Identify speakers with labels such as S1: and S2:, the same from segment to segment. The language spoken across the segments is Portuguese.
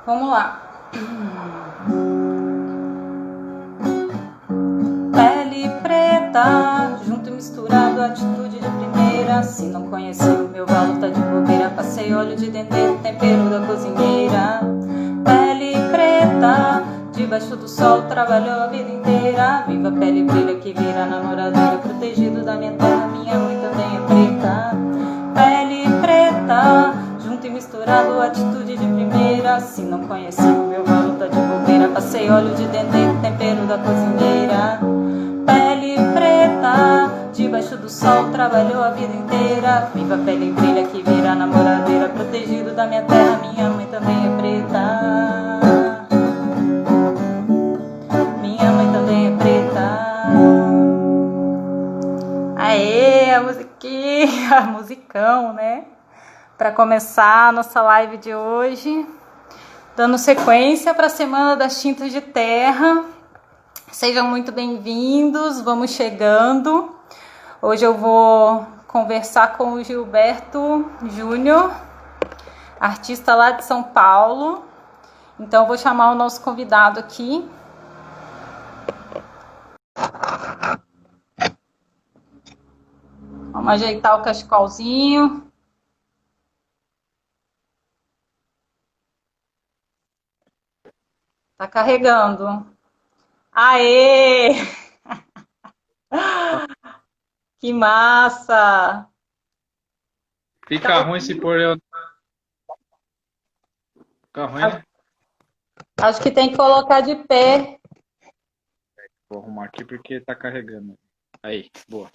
S1: Vamos lá. Pele preta, junto e misturado, atitude de primeira. Se não conheci o meu valor, tá de bobeira. Passei óleo de dendê, tempero da cozinheira. Pele preta, debaixo do sol, trabalhou a vida inteira. Viva a pele brilha que vira namoradeira. Protegido da minha terra, minha mãe também é preta. Pele preta, junto e misturado, atitude de primeira. Se não conheci o meu valor, tá de bobeira. Passei óleo de dendê, tempero da cozinheira. Pele preta, debaixo do sol, trabalhou a vida inteira. Viva a pele brilha que vira namoradeira. Protegido da minha terra, minha mãe também é preta. Minha mãe também é preta. Aê, a musiquinha, a musicão, né? Para começar a nossa live de hoje, dando sequência para a Semana das Tintas de Terra. Sejam muito bem-vindos, vamos chegando. Hoje eu vou conversar com o Gilberto Júnior, artista lá de São Paulo. Então eu vou chamar o nosso convidado aqui. Vamos ajeitar o cachecolzinho. Tá carregando. Aê! Que massa!
S2: Fica ruim se pôr eu. Fica ruim, né?
S1: Acho que tem que colocar de pé.
S2: Vou arrumar aqui porque tá carregando. Aí, boa.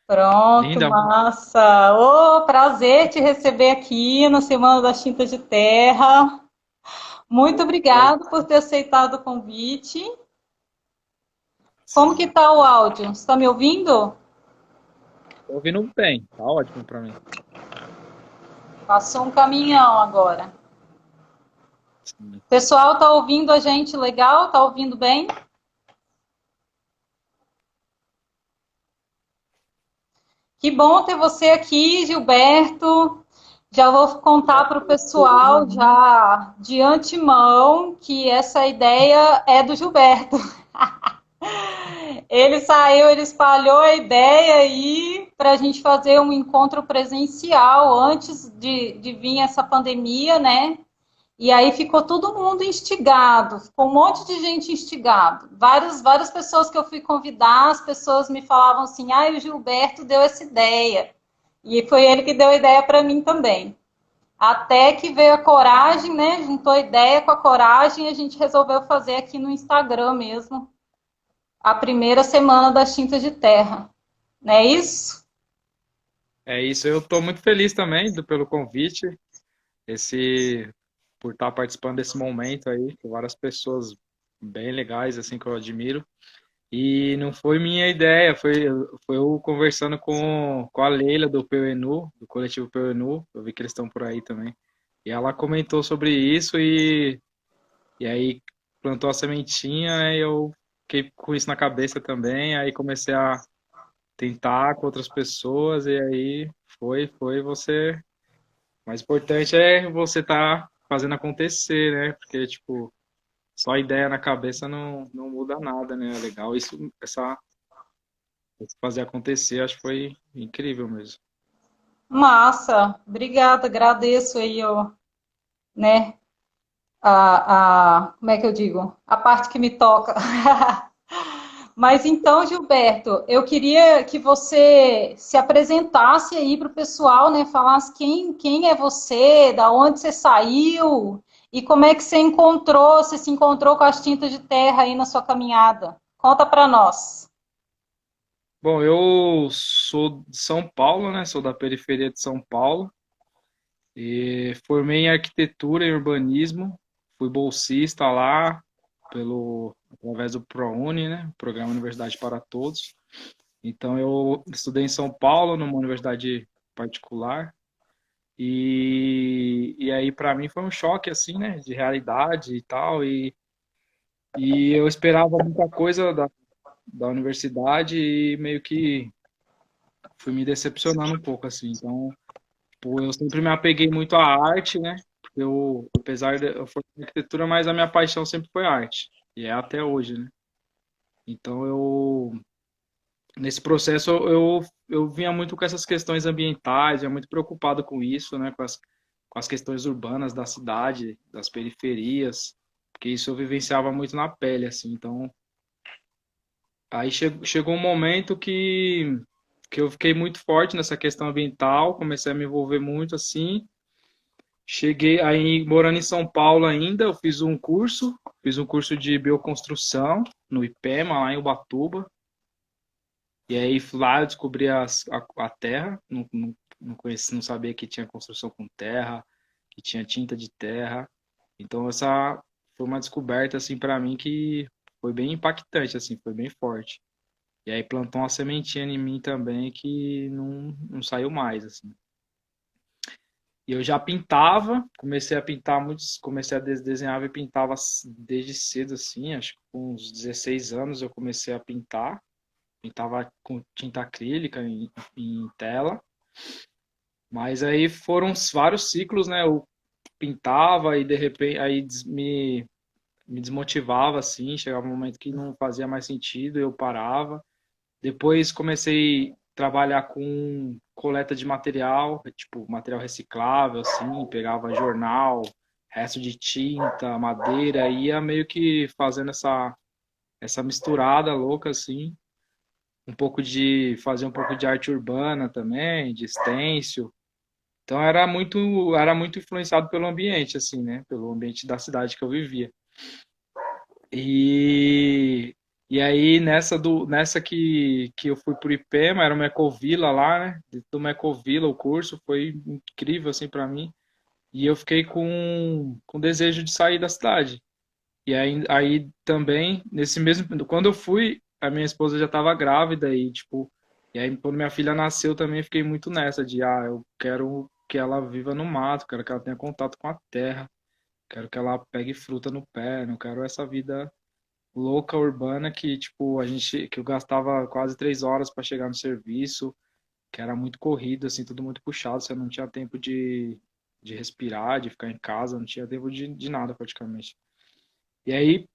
S1: Pronto,
S2: Linda.
S1: massa! Ô, prazer te receber aqui na Semana das Tintas de Terra. Muito obrigado por ter aceitado o convite. Como que
S2: Sim.
S1: tá o áudio? Você está me ouvindo?
S2: Tô ouvindo bem. Tá ótimo pra mim.
S1: Passou um caminhão agora.
S2: Sim.
S1: O pessoal tá ouvindo a gente legal? Tá ouvindo bem? Que bom ter você aqui, Gilberto. Já vou contar para o pessoal já de antemão que essa ideia é do Gilberto. Ele saiu, ele espalhou a ideia aí para a gente fazer um encontro presencial antes de vir essa pandemia, né? E aí ficou todo mundo instigado, ficou um monte de gente instigado. Várias pessoas que eu fui convidar, as pessoas me falavam assim: ah, o Gilberto deu essa ideia. E foi ele que deu a ideia para mim também. Até que veio a coragem, né? Juntou a ideia com a coragem e a gente resolveu fazer aqui no Instagram mesmo a primeira semana das tintas de terra. Não é isso?
S2: É isso. Eu tô muito feliz também pelo convite. Por estar participando desse momento aí, com várias pessoas bem legais, assim, que eu admiro. E não foi minha ideia, foi eu conversando com a Leila do PUNU, do coletivo PUNU. Eu vi que eles estão por aí também. E ela comentou sobre isso e aí plantou a sementinha, né, e eu fiquei com isso na cabeça também, aí comecei a tentar com outras pessoas, e aí foi você. O mais importante é você estar fazendo acontecer, né? Porque, tipo, só ideia na cabeça não muda nada, né? É legal isso, fazer acontecer, acho que foi incrível mesmo.
S1: Massa, obrigada, agradeço aí, ó, né? Como é que eu digo? A parte que me toca. Mas então, Gilberto, eu queria que você se apresentasse aí para o pessoal, né? Falasse quem é você, da onde você saiu e como é que você se encontrou com as tintas de terra aí na sua caminhada. Conta para nós.
S2: Bom, eu sou de São Paulo, né? Sou da periferia de São Paulo e formei em arquitetura e urbanismo. Fui bolsista lá através do ProUni, né? Programa Universidade para Todos. Então eu estudei em São Paulo, numa universidade particular. E aí para mim foi um choque assim, né, de realidade e tal. E eu esperava muita coisa da universidade e meio que fui me decepcionando um pouco assim. Então, tipo, eu sempre me apeguei muito à arte, né? Apesar de eu formar em arquitetura, mas a minha paixão sempre foi arte. E é até hoje, né? Então nesse processo eu vinha muito com essas questões ambientais, vinha muito preocupado com isso, né? Com as questões urbanas da cidade, das periferias, porque isso eu vivenciava muito na pele, assim. Então, aí chegou um momento que eu fiquei muito forte nessa questão ambiental, comecei a me envolver muito assim. Cheguei aí morando em São Paulo ainda, eu fiz um curso de bioconstrução no IPEMA, lá em Ubatuba. E aí lá eu descobri a terra, não conhecia, não sabia que tinha construção com terra, que tinha tinta de terra. Então essa foi uma descoberta assim para mim que foi bem impactante assim, foi bem forte. E aí plantou uma sementinha em mim também que não saiu mais assim. E eu já pintava, comecei a pintar muitos, comecei a desenhar e pintava desde cedo assim, acho que com uns 16 anos eu comecei a pintar. Pintava com tinta acrílica em tela. Mas aí foram vários ciclos, né? Eu pintava e de repente me desmotivava assim, chegava um momento que não fazia mais sentido, eu parava. Depois comecei a trabalhar com coleta de material, tipo material reciclável assim, pegava jornal, resto de tinta, madeira, ia meio que fazendo essa misturada louca assim, fazer um pouco de arte urbana também, de stencil. Então era muito influenciado pelo ambiente, assim, né? Pelo ambiente da cidade que eu vivia. E, e aí nessa que eu fui pro IPEMA, era uma ecovila lá, né? Do uma ecovila o curso foi incrível assim para mim. E eu fiquei com desejo de sair da cidade. E aí também, nesse mesmo. Quando eu fui, a minha esposa já estava grávida e, tipo. E aí, quando minha filha nasceu, também fiquei muito nessa de, eu quero que ela viva no mato, quero que ela tenha contato com a terra, quero que ela pegue fruta no pé, não quero essa vida louca urbana que, tipo, que eu gastava quase 3 horas para chegar no serviço, que era muito corrido, assim, tudo muito puxado, você não tinha tempo de respirar, de ficar em casa, não tinha tempo de nada praticamente. E aí,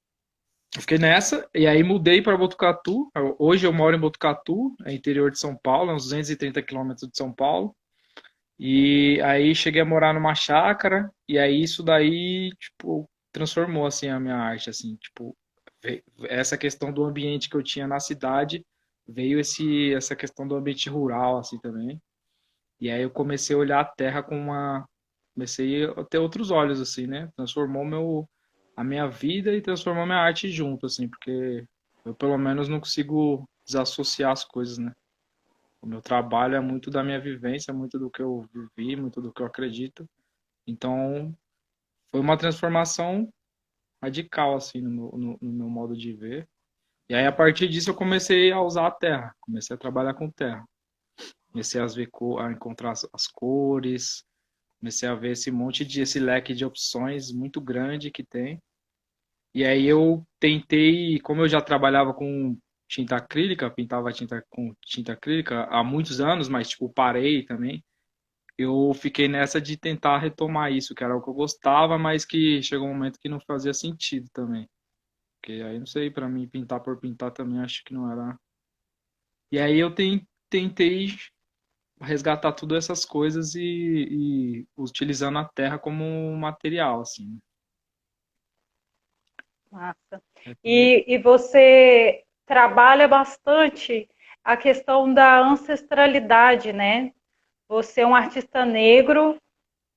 S2: eu fiquei nessa, e aí mudei para Botucatu. Hoje eu moro em Botucatu, é interior de São Paulo, uns 230 quilômetros de São Paulo. E aí cheguei a morar numa chácara, e aí isso daí, tipo, transformou, assim, a minha arte, assim, tipo, essa questão do ambiente que eu tinha na cidade, veio essa questão do ambiente rural, assim, também. E aí eu comecei a olhar a terra comecei a ter outros olhos, assim, né? Transformou a minha vida e transformou minha arte junto, assim, porque eu pelo menos não consigo desassociar as coisas, né? O meu trabalho é muito da minha vivência, muito do que eu vivi, muito do que eu acredito. Então, foi uma transformação radical, assim, no meu modo de ver. E aí, a partir disso, eu comecei a usar a terra, comecei a trabalhar com terra. Comecei a encontrar as cores, comecei a ver esse leque de opções muito grande que tem. E aí eu tentei, como eu já trabalhava com tinta acrílica, pintava tinta com tinta acrílica há muitos anos, mas tipo parei também. Eu fiquei nessa de tentar retomar isso, que era o que eu gostava, mas que chegou um momento que não fazia sentido também. Porque aí não sei, para mim pintar por pintar também acho que não era. E aí eu tentei resgatar todas essas coisas e utilizando a terra como um material, assim.
S1: Massa.
S2: É,
S1: E você trabalha bastante a questão da ancestralidade, né? Você é um artista negro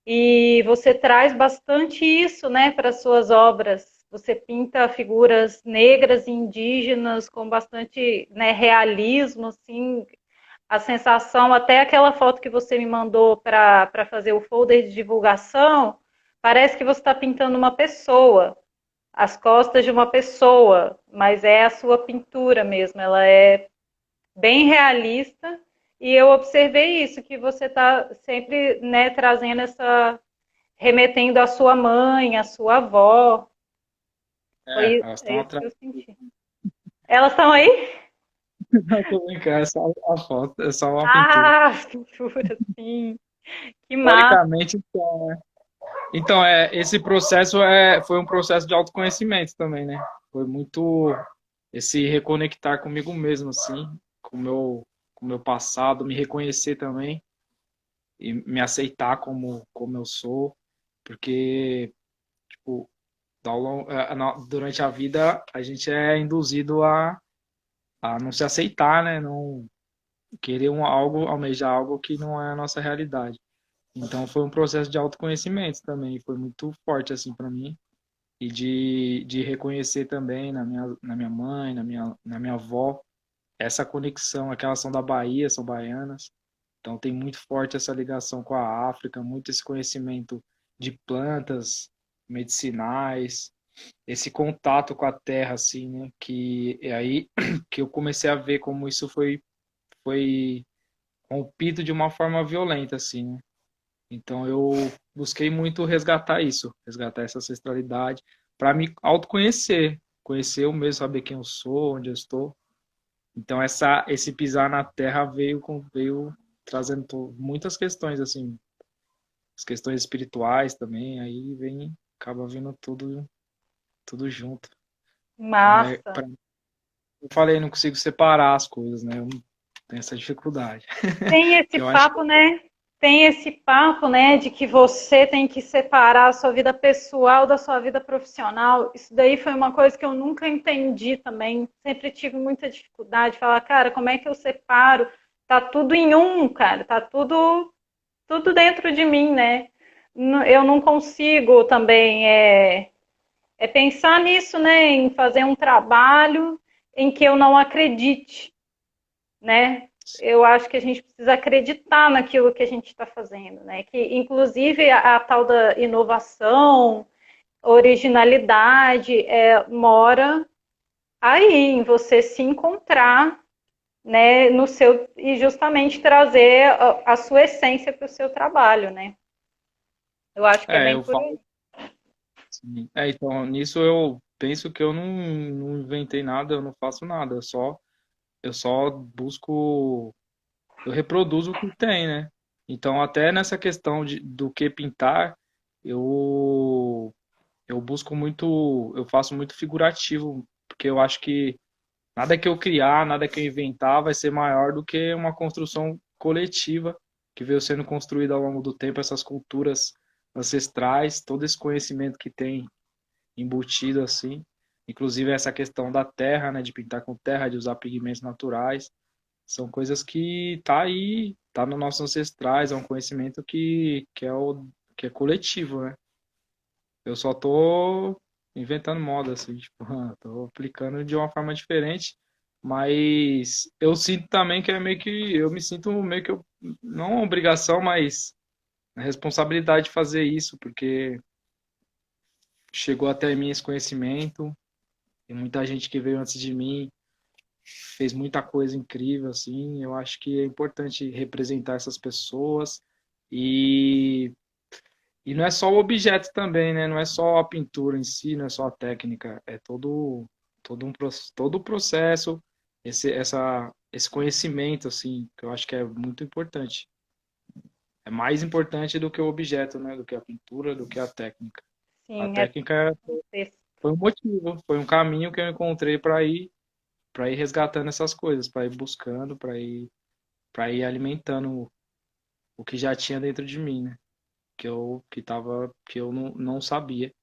S1: e você traz bastante isso, né, para suas obras. Você pinta figuras negras e indígenas com bastante, né, realismo, assim, a sensação, até aquela foto que você me mandou para fazer o folder de divulgação, parece que você está pintando uma pessoa, as costas de uma pessoa, mas é a sua pintura mesmo, ela é bem realista. E eu observei isso, que você está sempre, né, trazendo remetendo à sua mãe, à sua avó. Foi
S2: elas estão
S1: isso
S2: atrás.
S1: que eu senti. Elas estão aí?
S2: Não, tô brincando, é só a foto, é só uma pintura.
S1: Ah, pintura, sim. Que massa.
S2: Teoricamente, então, né? Então, esse processo foi um processo de autoconhecimento também, né? Foi muito esse reconectar comigo mesmo, assim, com o meu passado, me reconhecer também e me aceitar como eu sou, porque, tipo, durante a vida a gente é induzido a não se aceitar, né? Não querer algo, almejar algo que não é a nossa realidade. Então foi um processo de autoconhecimento também, foi muito forte assim para mim e de reconhecer também na minha mãe, na minha avó, essa conexão, aquelas são da Bahia, são baianas, então tem muito forte essa ligação com a África, muito esse conhecimento de plantas medicinais, esse contato com a terra, assim, né? Que é aí que eu comecei a ver como isso foi rompido de uma forma violenta, assim, né? Então eu busquei muito resgatar isso, resgatar essa ancestralidade, para me autoconhecer, conhecer eu mesmo, saber quem eu sou, onde eu estou. Então esse pisar na terra veio trazendo muitas questões assim, as questões espirituais também, aí acaba vindo tudo junto.
S1: Massa.
S2: Eu falei, não consigo separar as coisas, né? Eu tenho essa dificuldade.
S1: Tem esse
S2: Que eu acho
S1: papo, né? Tem esse papo, né, de que você tem que separar a sua vida pessoal da sua vida profissional. Isso daí foi uma coisa que eu nunca entendi também. Sempre tive muita dificuldade de falar, cara, como é que eu separo? Tá tudo em um, cara. Tá tudo dentro de mim, né? Eu não consigo também pensar nisso, né? Em fazer um trabalho em que eu não acredite, né? Eu acho que a gente precisa acreditar naquilo que a gente está fazendo, né? Que inclusive a tal da inovação, originalidade, mora aí em você se encontrar, né? No seu e justamente trazer a sua essência para o seu trabalho, né? Eu acho que é bem
S2: eu
S1: por
S2: falo
S1: aí.
S2: assim. Então, nisso eu penso que eu não inventei nada, eu não faço nada, eu só busco, eu reproduzo o que tem, né? Então, até nessa questão do que pintar, eu, eu busco muito, eu faço muito figurativo, porque eu acho que nada que eu criar, nada que eu inventar vai ser maior do que uma construção coletiva que veio sendo construída ao longo do tempo, essas culturas ancestrais, todo esse conhecimento que tem embutido assim. Inclusive essa questão da terra, né, de pintar com terra, de usar pigmentos naturais, são coisas que tá aí, tá nos nossos ancestrais, é um conhecimento que é coletivo, né? Eu só tô inventando moda assim, tipo, tô aplicando de uma forma diferente, mas eu sinto também que é meio que eu me sinto meio que não uma obrigação, mas a responsabilidade de fazer isso, porque chegou até mim esse conhecimento. Tem muita gente que veio antes de mim, fez muita coisa incrível, assim. Eu acho que é importante representar essas pessoas e, e não é só o objeto também, né? Não é só a pintura em si, não é só a técnica, é todo o processo, esse conhecimento, assim, que eu acho que é muito importante. É mais importante do que o objeto, né? Do que a pintura, do que a técnica. A
S1: Sim,
S2: técnica foi um motivo, foi um caminho que eu encontrei para ir resgatando essas coisas, para ir buscando, para ir alimentando o que já tinha dentro de mim, né? Que eu não sabia.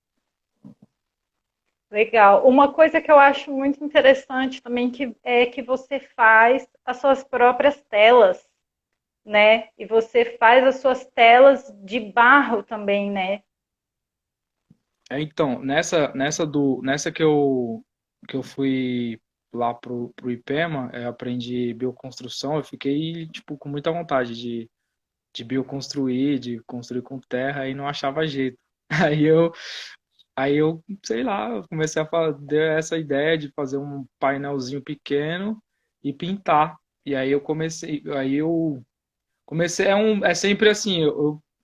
S1: legal. Uma coisa que eu acho muito interessante também que é que você faz as suas próprias telas, né? E você faz as suas telas de barro também, né?
S2: Então, nessa que eu fui lá pro IPEMA, aprendi bioconstrução, eu fiquei tipo com muita vontade de bioconstruir, de construir com terra e não achava jeito. Aí eu Aí eu, sei lá, eu comecei a deu essa ideia de fazer um painelzinho pequeno e pintar. E aí eu comecei, é sempre assim,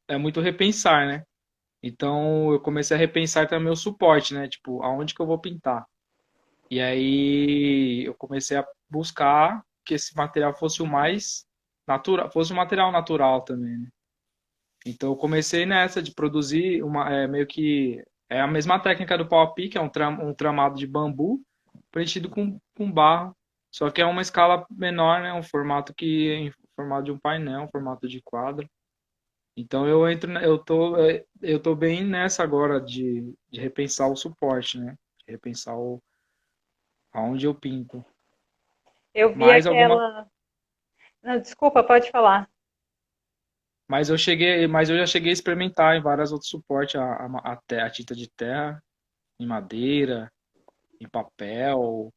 S2: é muito repensar, né? Então eu comecei a repensar também o suporte, né? Tipo, aonde que eu vou pintar? E aí eu comecei a buscar que esse material fosse o mais natural, fosse um material natural também, né? Então eu comecei nessa de produzir meio que é a mesma técnica do pau a pique, é um tramado de bambu preenchido com barro, só que é uma escala menor, né? Um formato que é em formato de um painel, um formato de quadro. Então eu tô bem nessa agora de repensar o suporte, né? De repensar aonde eu pinto.
S1: Eu vi
S2: Mais alguma
S1: aquela. Não, desculpa, pode falar.
S2: Mas eu já cheguei a experimentar em vários outros suportes, a tinta de terra, em madeira, em papel,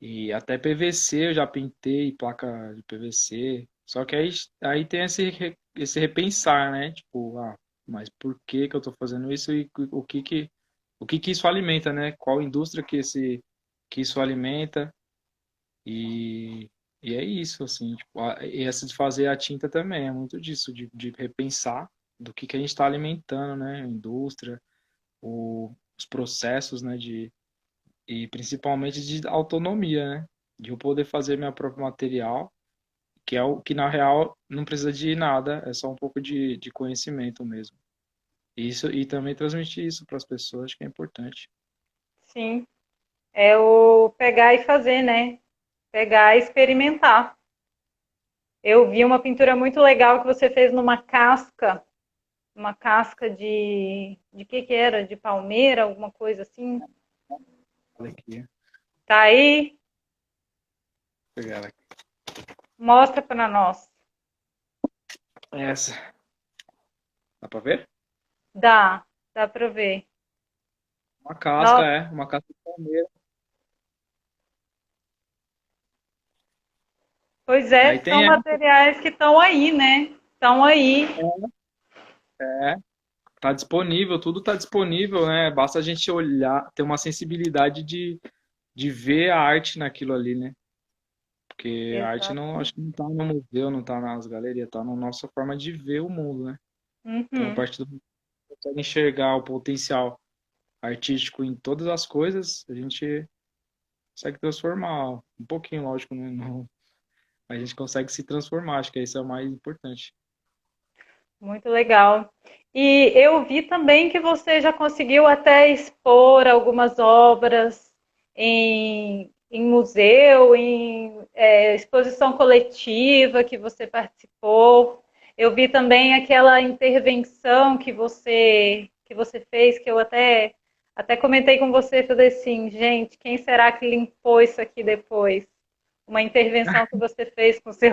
S2: e até PVC eu já pintei, placa de PVC. Só que aí tem esse repensar, né? Tipo, mas por que que eu tô fazendo isso e o que que isso alimenta, né? Qual indústria que isso alimenta? E, e é isso, assim, tipo, e essa de fazer a tinta também é muito disso, de repensar do que a gente está alimentando, né? A indústria, os processos, né? E principalmente de autonomia, né? De eu poder fazer meu próprio material, que é o que na real não precisa de nada, é só um pouco de conhecimento mesmo. E também transmitir isso para as pessoas, acho que é importante.
S1: Sim, é o pegar e fazer, né? Pegar e experimentar. Eu vi uma pintura muito legal que você fez numa casca, uma casca de que era? De palmeira, alguma coisa assim.
S2: Olha aqui, vou
S1: Tá aí?
S2: pegar ela aqui.
S1: Mostra para nós.
S2: Essa, dá para ver?
S1: Dá para ver. No-
S2: Uma casca de palmeira.
S1: Pois é,
S2: Aí
S1: são
S2: tem
S1: materiais que estão aí, né? Estão aí.
S2: é, tá disponível, tudo tá disponível, né? Basta a gente olhar, ter uma sensibilidade de ver a arte naquilo ali, né? Porque a arte não,
S1: Exatamente.
S2: acho que não tá no museu, não tá nas galerias, tá na nossa forma de ver o mundo, né? Então, a
S1: Uhum.
S2: partir do momento que a gente consegue enxergar o potencial artístico em todas as coisas, a gente consegue transformar um pouquinho, lógico, né? Não, a gente consegue se transformar, acho que isso é o mais importante.
S1: Muito legal. E eu vi também que você já conseguiu até expor algumas obras em museu, em exposição coletiva que você participou. Eu vi também aquela intervenção que você fez, que eu até comentei com você, falei assim, gente, quem será que limpou isso aqui depois? Uma intervenção que você fez com seu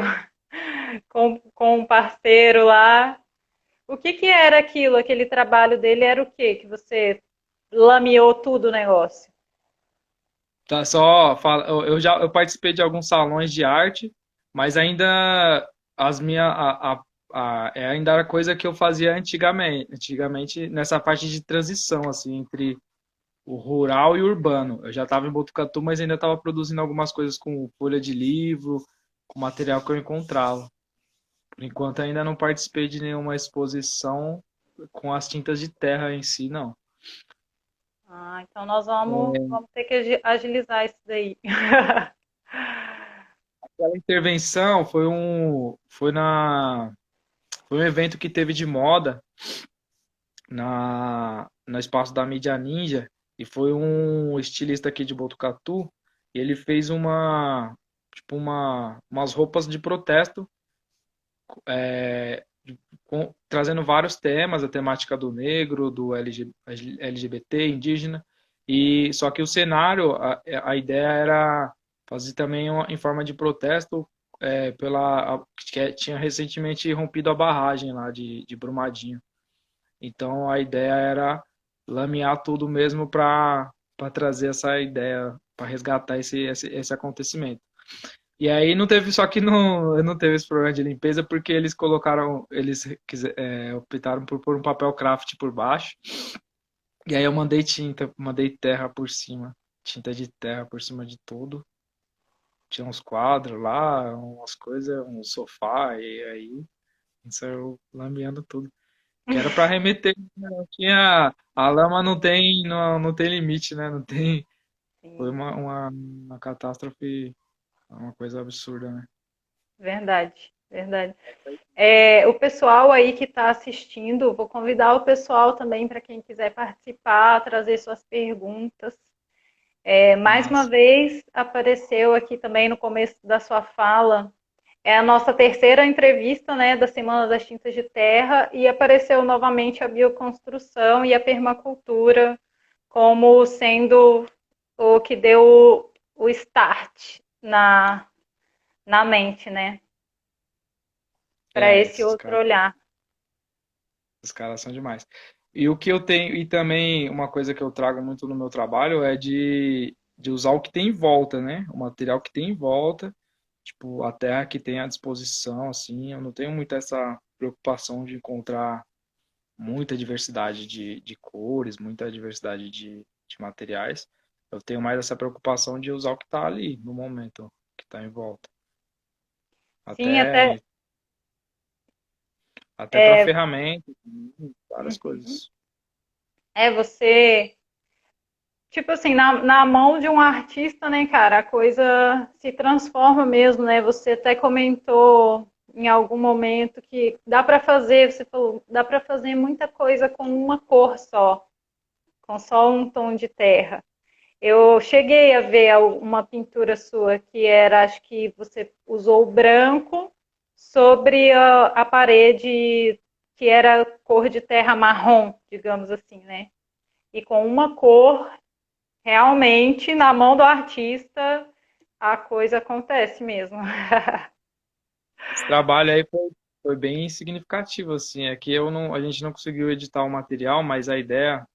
S1: com um parceiro lá. O que que era aquilo? Aquele trabalho dele era o quê? Que você lameou tudo o negócio?
S2: Tá, eu participei de alguns salões de arte, mas ainda as minhas ainda era coisa que eu fazia antigamente nessa parte de transição assim entre o rural e o urbano. Eu já estava em Botucatu, mas ainda estava produzindo algumas coisas com folha de livro, com material que eu encontrava. Por enquanto ainda não participei de nenhuma exposição com as tintas de terra em si, não.
S1: Ah, então nós vamos ter que agilizar isso daí.
S2: Aquela intervenção foi um evento que teve de moda no espaço da Mídia Ninja e foi um estilista aqui de Botucatu e ele fez umas roupas de protesto trazendo vários temas, a temática do negro, do LGBT, indígena, e só que o cenário, a ideia era fazer também em forma de protesto que tinha recentemente rompido a barragem lá de Brumadinho. Então a ideia era lamear tudo mesmo para trazer essa ideia, para resgatar esse acontecimento. E aí não teve, só que não teve esse problema de limpeza porque eles optaram por pôr um papel craft por baixo. E aí eu mandei tinta, mandei terra por cima, tinta de terra por cima de tudo. Tinha uns quadros lá, umas coisas, um sofá, e aí saiu lameando tudo. Que era para remeter, né? Não tinha, a lama não tem limite, né? Não tem, foi
S1: Sim,
S2: uma catástrofe, uma coisa absurda, né?
S1: verdade, verdade. O pessoal aí que está assistindo, vou convidar o pessoal também para quem quiser participar, trazer suas perguntas. Mais uma
S2: Massa.
S1: vez, apareceu aqui também no começo da sua fala, é a nossa terceira entrevista, né, da Semana das Tintas de Terra, e apareceu novamente a bioconstrução e a permacultura como sendo o que deu o start na mente, né, para esse
S2: Esses
S1: outro
S2: caras,
S1: olhar.
S2: esses caras são demais. E o que eu tenho, e também uma coisa que eu trago muito no meu trabalho é de usar o que tem em volta, né? O material que tem em volta, tipo, a terra que tem à disposição, assim. Eu não tenho muito essa preocupação de encontrar muita diversidade de cores, muita diversidade de materiais. Eu tenho mais essa preocupação de usar o que está ali no momento, que está em volta.
S1: Sim, até
S2: Até, até para ferramenta, várias coisas.
S1: você, tipo assim, na mão de um artista, né, cara, a coisa se transforma mesmo, né? Você até comentou em algum momento que dá para fazer, você falou, dá para fazer muita coisa com uma cor só, com só um tom de terra. Eu cheguei a ver uma pintura sua que era, acho que você usou o branco sobre a parede que era cor de terra marrom, digamos assim, né? E com uma cor, realmente, na mão do artista, a coisa acontece mesmo.
S2: Esse trabalho aí foi bem significativo, assim. É que a gente não conseguiu editar o material, mas a ideia,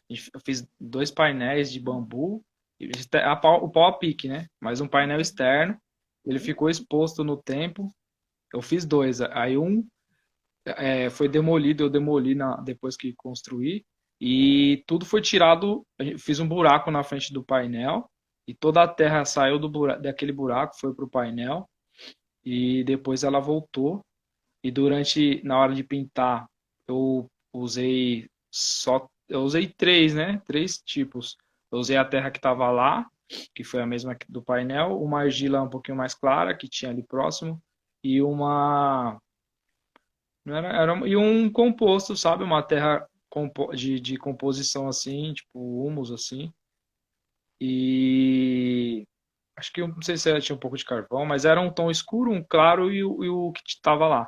S2: eu fiz dois painéis de bambu, o pau a pique, né? Mas um painel externo, ele ficou exposto no tempo. Eu fiz dois, aí foi demolido, eu demoli depois que construí, e tudo foi tirado. Fiz um buraco na frente do painel, e toda a terra saiu daquele buraco, foi para o painel, e depois ela voltou. E na hora de pintar, eu usei três, né? Três tipos. Eu usei a terra que estava lá, que foi a mesma do painel, uma argila um pouquinho mais clara, que tinha ali próximo, e não era, e um composto, sabe? Uma terra de composição assim, tipo humus assim. E acho que, não sei se tinha um pouco de carvão, mas era um tom escuro, um claro e o que estava lá.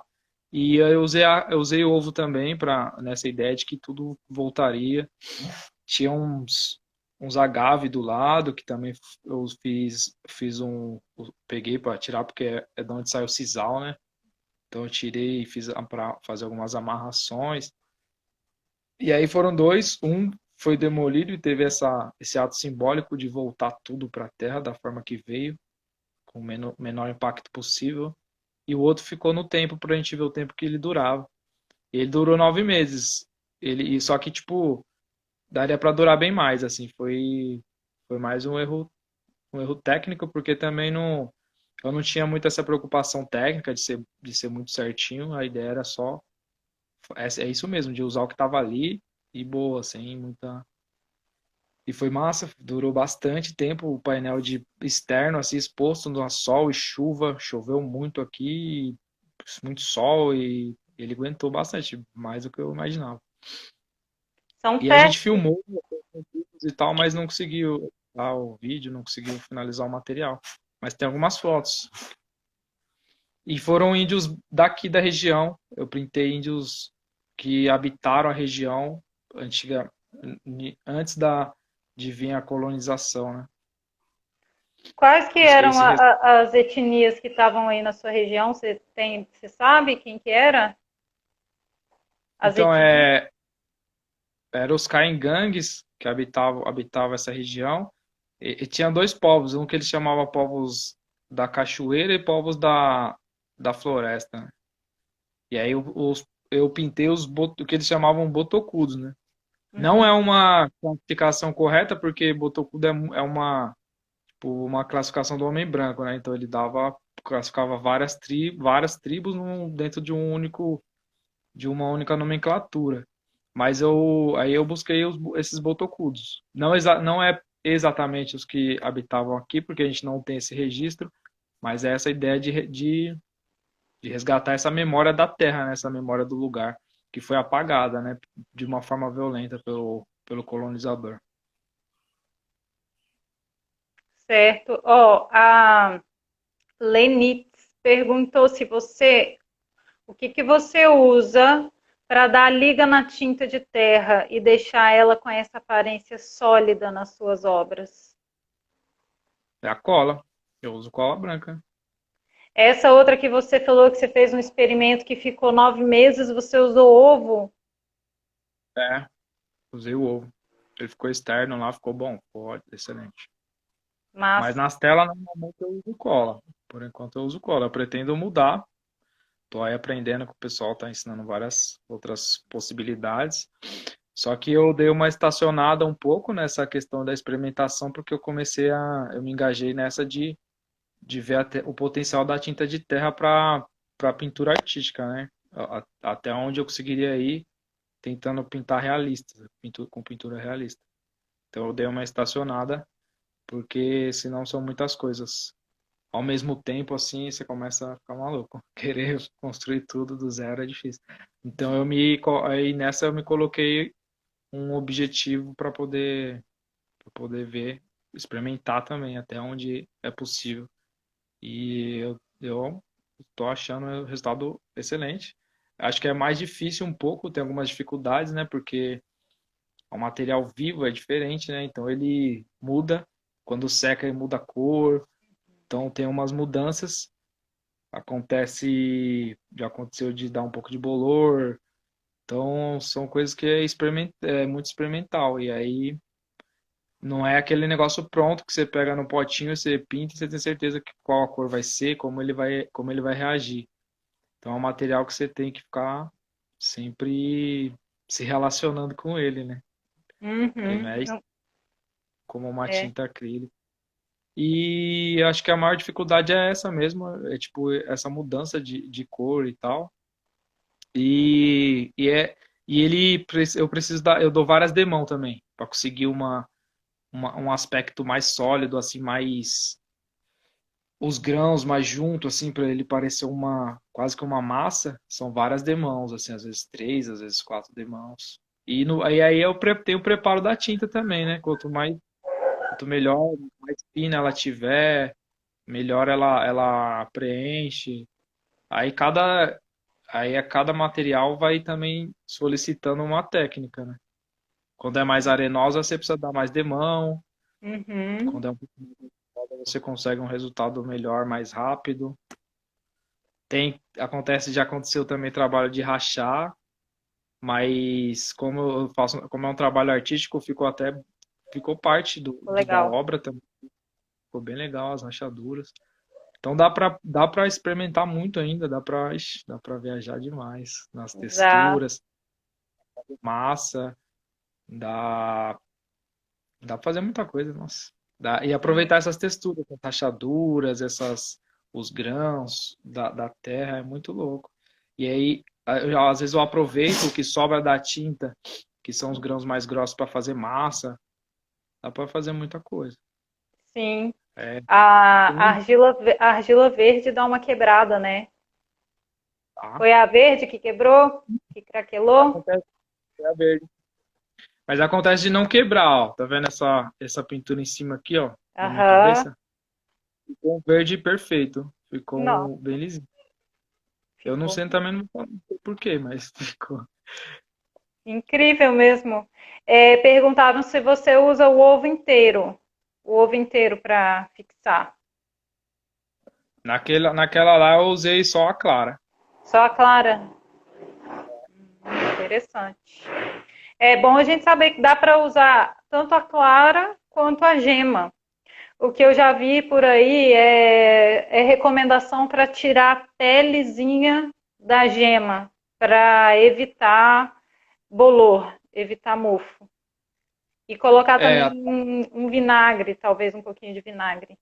S2: E eu usei ovo também para nessa ideia de que tudo voltaria. Tinha uns agave do lado que também eu peguei para tirar porque é de onde sai o sisal, né? Então eu tirei e fiz para fazer algumas amarrações. E aí foram dois, um foi demolido e teve esse ato simbólico de voltar tudo para a Terra da forma que veio, com o menor impacto possível. E o outro ficou no tempo para a gente ver o tempo que ele durava. Ele durou 9 meses. Só que, tipo, daria para durar bem mais, assim. Foi mais um erro técnico, porque também eu não tinha muito essa preocupação técnica de ser muito certinho. A ideia era só, é isso mesmo, de usar o que estava ali e boa, sem muita. E foi massa, durou bastante tempo o painel de externo, assim, exposto no sol e chuva. Choveu muito aqui, muito sol e ele aguentou bastante, mais do que eu imaginava.
S1: São
S2: E a gente
S1: testes.
S2: filmou e tal, mas não conseguiu o vídeo, não conseguiu finalizar o material. Mas tem algumas fotos. E foram índios daqui da região. Eu printei índios que habitaram a região antiga, antes de vir a colonização, né?
S1: Quais que
S2: Busquei
S1: eram
S2: esse.
S1: as etnias que estavam aí na sua região? Você sabe quem que era? As
S2: Então,
S1: etnias?
S2: eram os Caingangues que habitavam essa região. E tinha dois povos, um que eles chamavam povos da cachoeira e povos da floresta, né? E aí eu pintei o que eles chamavam botocudos, né? Não é
S1: Uhum.
S2: uma classificação correta, porque botocudo é tipo, uma classificação do homem branco, né? Então ele classificava várias tribos dentro de uma única nomenclatura. Mas aí eu busquei esses botocudos. Não é exatamente os que habitavam aqui, porque a gente não tem esse registro, mas é essa ideia de resgatar essa memória da terra, né? Essa memória do lugar que foi apagada, né? De uma forma violenta pelo colonizador.
S1: Certo. Ó, a Lenitz perguntou se você, o que que você usa para dar liga na tinta de terra e deixar ela com essa aparência sólida nas suas obras?
S2: É a cola. Eu uso cola branca.
S1: Essa outra que você falou que você fez um experimento que ficou 9 meses, você usou ovo?
S2: É, usei o ovo. Ele ficou externo lá, ficou bom, ficou excelente. Mas
S1: Mas,
S2: nas telas, normalmente eu uso cola. Por enquanto eu uso cola. Eu pretendo mudar. Tô aí aprendendo que o pessoal tá ensinando várias outras possibilidades. Só que eu dei uma estacionada um pouco nessa questão da experimentação, porque eu me engajei nessa de ver o potencial da tinta de terra para pintura artística, né? Até onde eu conseguiria ir tentando pintar realista, com pintura realista. Então eu dei uma estacionada, porque senão são muitas coisas. Ao mesmo tempo, assim, você começa a ficar maluco. Querer construir tudo do zero é difícil. Então aí nessa eu me coloquei um objetivo para poder ver, experimentar também até onde é possível. E eu tô achando o resultado excelente. Acho que é mais difícil um pouco, tem algumas dificuldades, né? Porque o material vivo é diferente, né? Então ele muda, quando seca ele muda a cor. Então tem umas mudanças. Já aconteceu de dar um pouco de bolor. Então são coisas que é muito experimental. E aí não é aquele negócio pronto que você pega no potinho, você pinta e você tem certeza que qual a cor vai ser, como ele vai reagir. Então é um material que você tem que ficar sempre se relacionando com ele, né? Porque não
S1: uhum,
S2: é como uma
S1: é,
S2: tinta acrílica. E eu acho que a maior dificuldade é essa mesmo, é tipo essa mudança de cor e tal. E, e é e eu preciso eu dou várias demãos também para conseguir um aspecto mais sólido, assim, mais os grãos mais juntos, assim, para ele parecer quase que uma massa, são várias demãos, assim, às vezes três, às vezes quatro demãos. Aí tem o preparo da tinta também, né? Quanto melhor, mais fina ela tiver, melhor ela preenche. Aí cada material vai também solicitando uma técnica, né? Quando é mais arenosa, você precisa dar mais demão.
S1: uhum.
S2: Quando é um pouco mais arenosa, você consegue um resultado melhor, mais rápido. Já aconteceu também trabalho de rachar, mas como é um trabalho artístico, ficou parte da
S1: Legal.
S2: obra também. Ficou bem legal as rachaduras. Então dá para experimentar muito ainda, dá para viajar demais nas
S1: Já,
S2: texturas, massa, dá dá para fazer muita coisa, nossa. E
S1: sim.
S2: aproveitar essas texturas, as rachaduras, os grãos da terra, é muito louco. E aí, às vezes eu aproveito o que sobra da tinta, que são os grãos mais grossos, para fazer massa. Dá para fazer muita coisa.
S1: Sim.
S2: É,
S1: A
S2: tem,
S1: argila, a argila verde dá uma quebrada, né?
S2: tá?
S1: Foi a verde que quebrou? Que craquelou?
S2: Acontece, é verde. Mas acontece de não quebrar, ó. Tá vendo essa pintura em cima aqui, ó, da minha
S1: Aham.
S2: cabeça? Ficou um verde perfeito. Ficou
S1: Nossa,
S2: bem lisinho. Eu não
S1: ficou
S2: sei também não sei por quê, mas ficou.
S1: incrível mesmo. É, perguntaram se você usa o ovo inteiro para fixar.
S2: Naquela lá eu usei só a clara.
S1: Só a clara? Interessante. É bom a gente saber que dá para usar tanto a clara quanto a gema. O que eu já vi por aí é recomendação para tirar a pelezinha da gema, para evitar bolor, evitar mofo. E colocar
S2: É,
S1: também um vinagre, talvez um pouquinho de vinagre.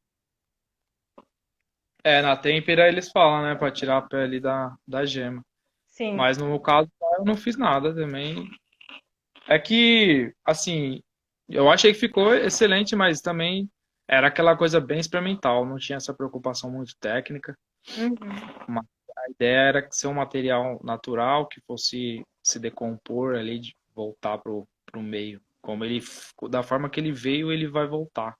S2: na têmpera eles falam, né, pra tirar a pele da gema.
S1: Sim.
S2: Mas no meu caso eu não fiz nada também. É que, assim, eu achei que ficou excelente, mas também era aquela coisa bem experimental, não tinha essa preocupação muito técnica.
S1: Uhum.
S2: A ideia era ser um material natural que fosse se decompor ali, de voltar pro meio. Como ele, da forma que ele veio, ele vai voltar.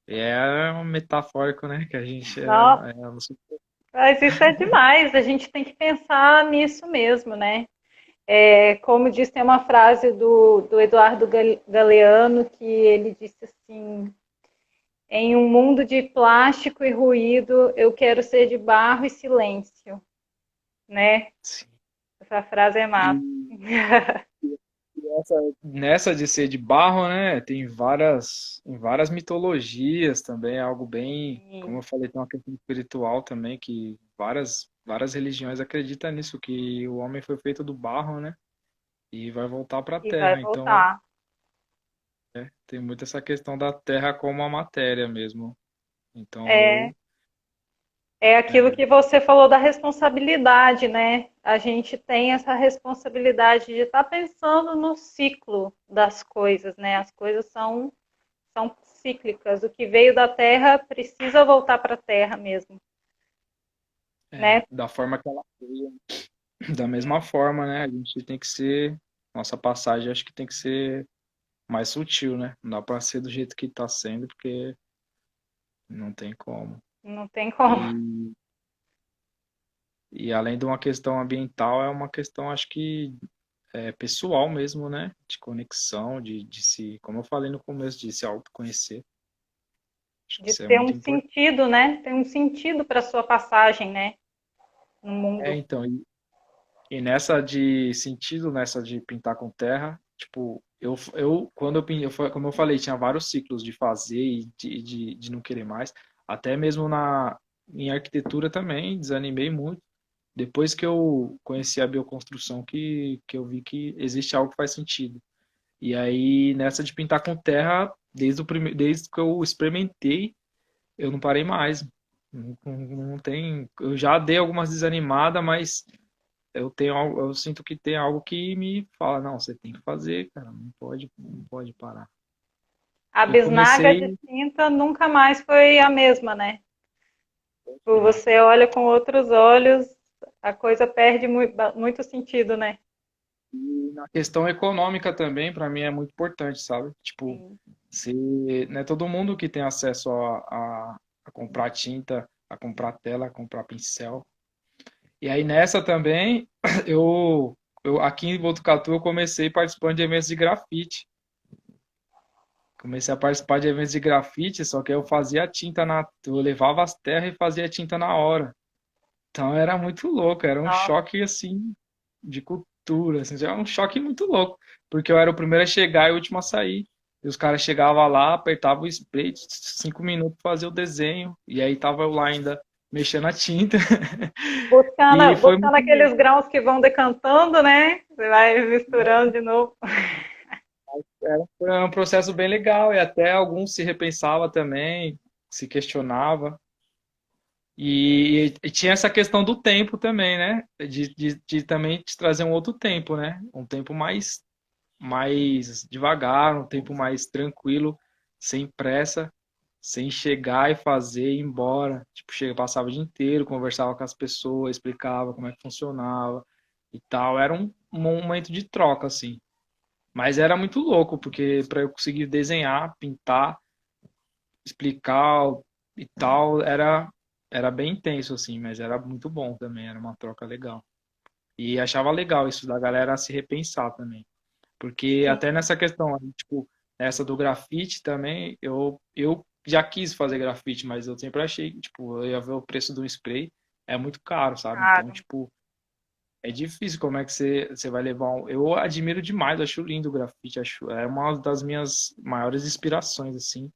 S2: É um metafórico, né? Que a gente
S1: Nossa,
S2: não sei.
S1: mas isso é demais. A gente tem que pensar nisso mesmo, né? Como diz, tem uma frase do Eduardo Galeano que ele disse assim: em um mundo de plástico e ruído, eu quero ser de barro e silêncio, né?
S2: Sim.
S1: Essa frase é
S2: E
S1: massa.
S2: nessa de ser de barro, né? Tem várias mitologias também, é algo bem, como eu falei, tem uma questão espiritual também, que várias religiões acreditam nisso, que o homem foi feito do barro, né? E vai voltar para a
S1: E vai
S2: terra. Então,
S1: voltar.
S2: tem muito essa questão da terra como a matéria mesmo. Então,
S1: É,
S2: eu.
S1: é aquilo
S2: É,
S1: que você falou da responsabilidade, né? A gente tem essa responsabilidade de estar pensando no ciclo das coisas, né? As coisas são cíclicas. O que veio da Terra precisa voltar para a Terra mesmo, né?
S2: da forma que ela veio. Da mesma forma, né? A gente tem que ser. Nossa passagem acho que tem que ser mais sutil, né? Não dá para ser do jeito que está sendo, porque não tem como.
S1: Não tem como.
S2: E, e além de uma questão ambiental, é uma questão, acho que pessoal mesmo, né? De conexão, de se, como eu falei no começo, de se autoconhecer. Acho que
S1: De
S2: isso é
S1: ter um
S2: muito importante.
S1: sentido, né? Tem um sentido para sua passagem, né? No mundo.
S2: Então, e nessa de sentido, nessa de pintar com terra, tipo, quando como eu falei, tinha vários ciclos de fazer e de não querer mais. Até mesmo em arquitetura também, desanimei muito. Depois que eu conheci a bioconstrução, que eu vi que existe algo que faz sentido. E aí, nessa de pintar com terra, desde que eu experimentei, eu não parei mais. Não tem, eu já dei algumas desanimadas, mas eu sinto que tem algo que me fala, não, você tem que fazer, cara, não pode parar.
S1: A
S2: E
S1: bisnaga de
S2: comecei,
S1: tinta nunca mais foi a mesma, né? Você olha com outros olhos, a coisa perde muito sentido, né?
S2: e na questão econômica também, para mim é muito importante, sabe? Tipo,
S1: Sim.
S2: se não é todo mundo que tem acesso a comprar tinta, a comprar tela, a comprar pincel. E aí nessa também, eu aqui em Botucatu eu comecei participando de eventos de grafite. Comecei a participar de eventos de grafite, só que eu fazia tinta eu levava as terras e fazia tinta na hora. Então era muito louco, era um
S1: Nossa,
S2: choque assim de cultura, assim, era um choque muito louco, porque eu era o primeiro a chegar e o último a sair. E os caras chegavam lá, apertavam o spray, 5 minutos pra fazer o desenho, e aí tava eu lá ainda mexendo a tinta. E foi
S1: buscando
S2: muito
S1: aqueles
S2: louco.
S1: grãos que vão decantando, né? Você vai misturando de novo.
S2: Foi um processo bem legal, e até alguns se repensava também, se questionava. E tinha essa questão do tempo também, né? De também te trazer um outro tempo, né? Um tempo mais devagar, um tempo mais tranquilo, sem pressa, sem chegar e fazer e ir embora. Tipo, passava o dia inteiro, conversava com as pessoas, explicava como é que funcionava e tal. Era um momento de troca, assim. Mas era muito louco, porque para eu conseguir desenhar, pintar, explicar e tal, era bem intenso, assim, mas era muito bom também, era uma troca legal. E achava legal isso da galera se repensar também. Porque até
S1: Sim.
S2: nessa questão, tipo, essa do grafite também, eu já quis fazer grafite, mas eu sempre achei, tipo, eu ia ver o preço do spray, é muito caro, sabe? Então,
S1: Claro.
S2: tipo, é difícil como é que você vai levar um. Eu admiro demais, acho lindo o grafite, é uma das minhas maiores inspirações, assim.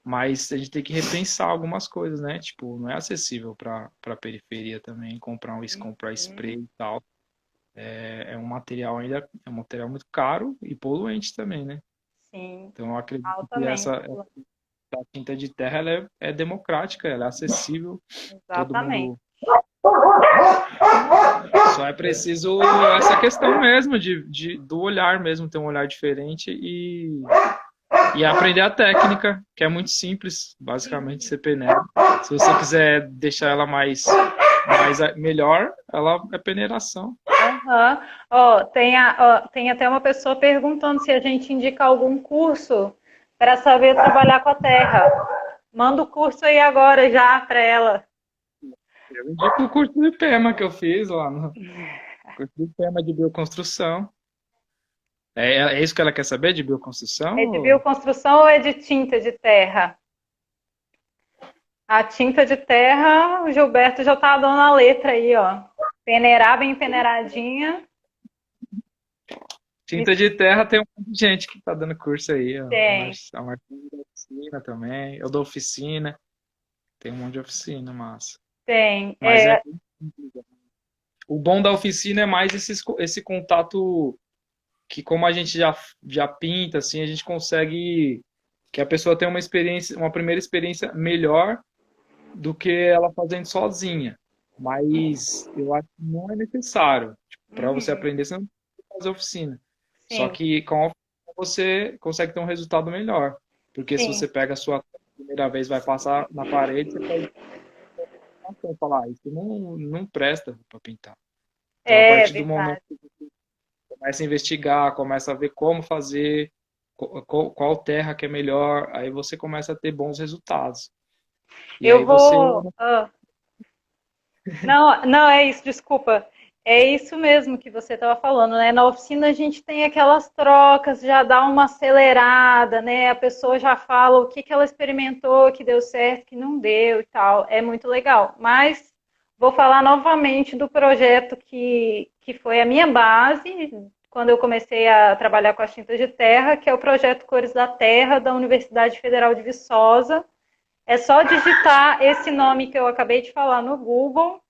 S2: Mas a gente tem que repensar algumas coisas, né? Tipo, não é acessível para periferia também comprar spray
S1: Uhum.
S2: e tal. É um material ainda, é um material muito caro e poluente também, né?
S1: Sim,
S2: Então eu acredito que
S1: altamente.
S2: essa tinta de terra ela é democrática, ela é acessível, todo
S1: Exatamente.
S2: mundo. Só é preciso essa questão mesmo do olhar mesmo, ter um olhar diferente e aprender a técnica, que é muito simples, basicamente você peneira. Se você quiser deixar ela mais Mas a melhor, ela é peneiração.
S1: Aham. Ó, tem até uma pessoa perguntando se a gente indica algum curso para saber trabalhar com a terra. Manda o curso aí agora já para ela.
S2: Eu indico o curso de PEMA que eu fiz lá no curso de PEMA de bioconstrução. É isso que ela quer saber de
S1: É de
S2: bioconstrução?
S1: bioconstrução ou é de tinta de terra? A tinta de terra, o Gilberto já tá dando a letra aí, ó. Peneirar bem peneiradinha.
S2: Tinta de terra tem um monte de gente que tá dando curso aí, ó.
S1: Tem,
S2: A Martina da oficina também. Eu dou oficina. Tem um monte de oficina, massa.
S1: tem.
S2: Mas é o bom da oficina é mais esse contato que como a gente já pinta, assim, a gente consegue que a pessoa tenha uma experiência, uma primeira experiência melhor do que ela fazendo sozinha. Mas eu acho que não é necessário. Tipo, para você
S1: Uhum,
S2: aprender, você não precisa fazer oficina. Só
S1: sim,
S2: que com a oficina você consegue ter um resultado melhor. Porque se
S1: sim.
S2: você pega a sua primeira vez, vai passar na parede, você pode falar, isso não presta para pintar. Então, a
S1: É
S2: partir do momento
S1: verdade.
S2: que você começa a investigar, começa a ver como fazer, qual terra que é melhor, aí você começa a ter bons resultados. E
S1: Eu
S2: aí você
S1: vou. Não, não, é isso, desculpa. É isso mesmo que você estava falando, né? Na oficina a gente tem aquelas trocas, já dá uma acelerada, né? A pessoa já fala o que que ela experimentou, que deu certo, que não deu e tal. É muito legal. Mas vou falar novamente do projeto que foi a minha base quando eu comecei a trabalhar com as tintas de terra, que é o projeto Cores da Terra da Universidade Federal de Viçosa. É só digitar esse nome que eu acabei de falar no Google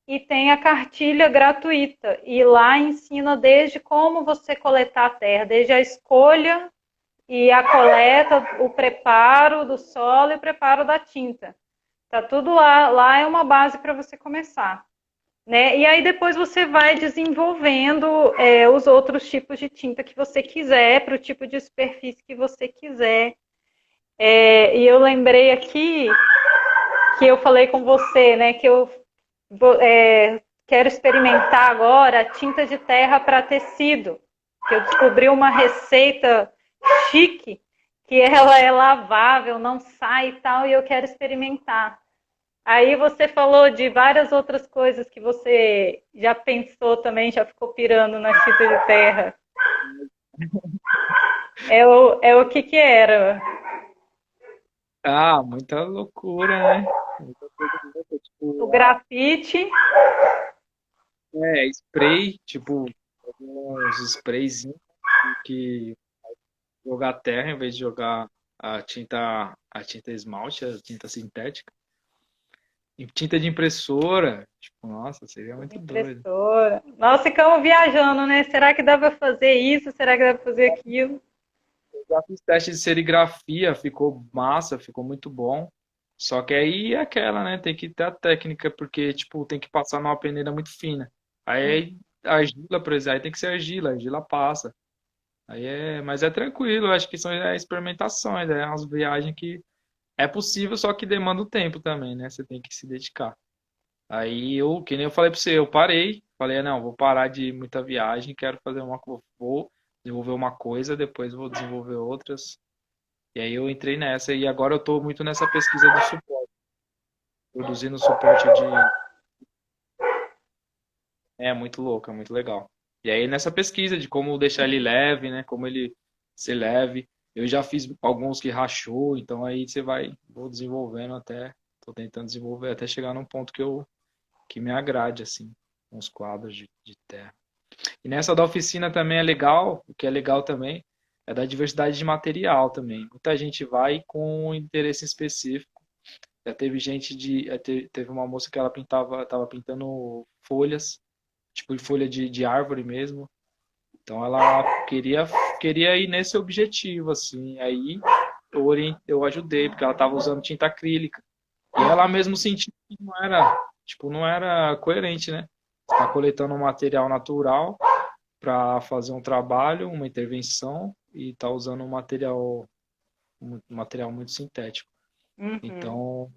S1: e tem a cartilha gratuita. E lá ensina desde como você coletar a terra, desde a escolha e a coleta, o preparo do solo e o preparo da tinta. Tá tudo lá. Lá é uma base para você começar. Né? E aí depois você vai desenvolvendo os outros tipos de tinta que você quiser, para o tipo de superfície que você quiser. E eu lembrei aqui que eu falei com você, né? Que eu quero experimentar agora tinta de terra para tecido. Que eu descobri uma receita chique que ela é lavável, não sai e tal, e eu quero experimentar. Aí você falou de várias outras coisas que você já pensou também, já ficou pirando na tinta de terra. É o que era?
S2: Ah, muita loucura, né? Muita coisa louca,
S1: O
S2: tipo,
S1: grafite.
S2: spray, tipo, alguns sprayzinhos que jogar terra em vez de jogar a tinta esmalte, a tinta sintética. E tinta de impressora, tipo, nossa, seria muito doido.
S1: Impressora. Nós ficamos viajando, né? Será que dá para fazer isso? Será que dá para fazer aquilo?
S2: Eu já fiz teste de serigrafia, ficou massa, ficou muito bom. Só que aí é aquela, né? Tem que ter a técnica, porque, tipo, tem que passar numa peneira muito fina. Aí argila, por exemplo, aí tem que ser argila, argila passa. Mas é tranquilo, eu acho que são experimentações, é umas viagens que é possível, só que demanda um tempo também, né? Você tem que se dedicar. Aí eu, que nem eu falei pra você, eu parei, falei, não, vou parar de muita viagem, quero fazer vou desenvolver uma coisa, depois vou desenvolver outras. E aí eu entrei nessa e agora eu tô muito nessa pesquisa do suporte, produzindo suporte de muito louco, é muito legal. E aí nessa pesquisa de como deixar ele leve, né, como ele ser leve. Eu já fiz alguns que rachou, então aí vou desenvolvendo tô tentando desenvolver até chegar num ponto que me agrade assim, uns quadros de terra. E nessa da oficina também é legal, o que é legal também é da diversidade de material também. Muita gente vai com um interesse específico. Já teve gente teve uma moça que ela tava pintando folhas, tipo de folha de árvore mesmo. Então ela queria ir nesse objetivo assim. Aí eu ajudei porque ela tava usando tinta acrílica. E ela mesmo sentiu que não era coerente, né? Você tá coletando um material natural para fazer um trabalho, uma intervenção e tá usando um material muito sintético.
S1: Uhum.
S2: Então,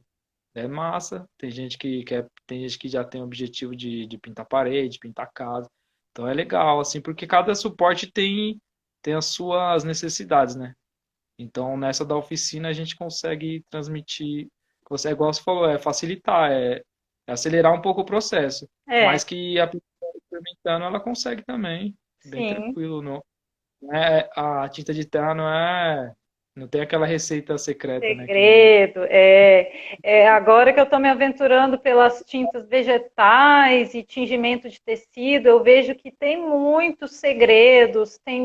S2: é massa. Tem gente que quer, tem gente que já tem o objetivo de pintar parede, pintar casa. Então é legal, assim, porque cada suporte tem as suas necessidades, né? Então nessa da oficina a gente consegue transmitir, você, igual você falou, é facilitar, é acelerar um pouco o processo.
S1: É,
S2: Mas que a pessoa experimentando ela consegue também, bem
S1: sim.
S2: tranquilo, a tinta de terra não tem aquela receita secreta, né? Que nem
S1: Segredo, agora que eu estou me aventurando pelas tintas vegetais e tingimento de tecido, eu vejo que tem muitos segredos, tem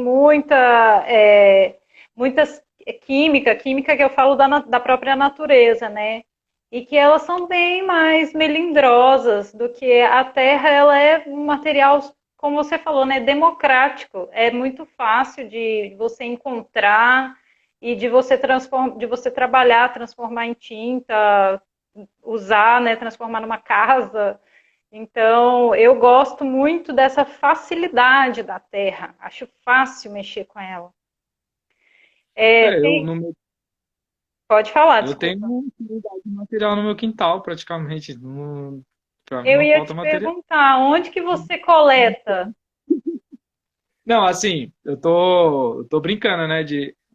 S1: muitas química que eu falo da própria natureza, né? E que elas são bem mais melindrosas do que a terra, ela é um material, como você falou, né? Democrático, é muito fácil de você encontrar e de você trabalhar, transformar em tinta, usar, né, transformar numa casa. Então, eu gosto muito dessa facilidade da terra. Acho fácil mexer com ela. É,
S2: é, eu
S1: tem...
S2: no meu,
S1: Pode falar,
S2: eu tenho
S1: desculpa.
S2: unidade de material no meu quintal, praticamente. Não, para mim
S1: Eu
S2: não
S1: ia
S2: falta
S1: te
S2: material.
S1: perguntar, onde que você coleta?
S2: Não, assim, eu tô brincando, né?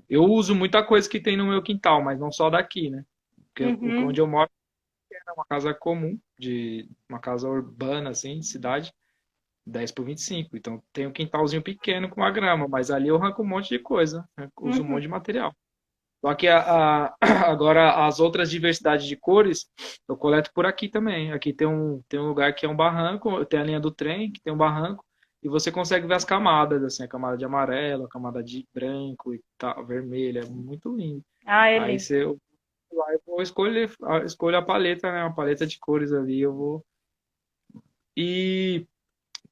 S2: Eu uso muita coisa que tem no meu quintal, mas não só daqui, né? Porque
S1: Uhum,
S2: onde eu moro é uma casa comum, uma casa urbana, assim, de cidade, 10 por 25. Então tem um quintalzinho pequeno com uma grama, mas ali eu arranco um monte de coisa, né? Uso um
S1: uhum,
S2: monte de material. Só que agora as outras diversidades de cores eu coleto por aqui também. Aqui tem um lugar que é um barranco, tem a linha do trem, que tem um barranco, e você consegue ver as camadas, assim, a camada de amarelo, a camada de branco e tal, vermelho, é muito lindo.
S1: ah, é
S2: Aí
S1: lindo.
S2: você lá eu vou escolho a paleta, né? Uma paleta de cores ali, eu vou. E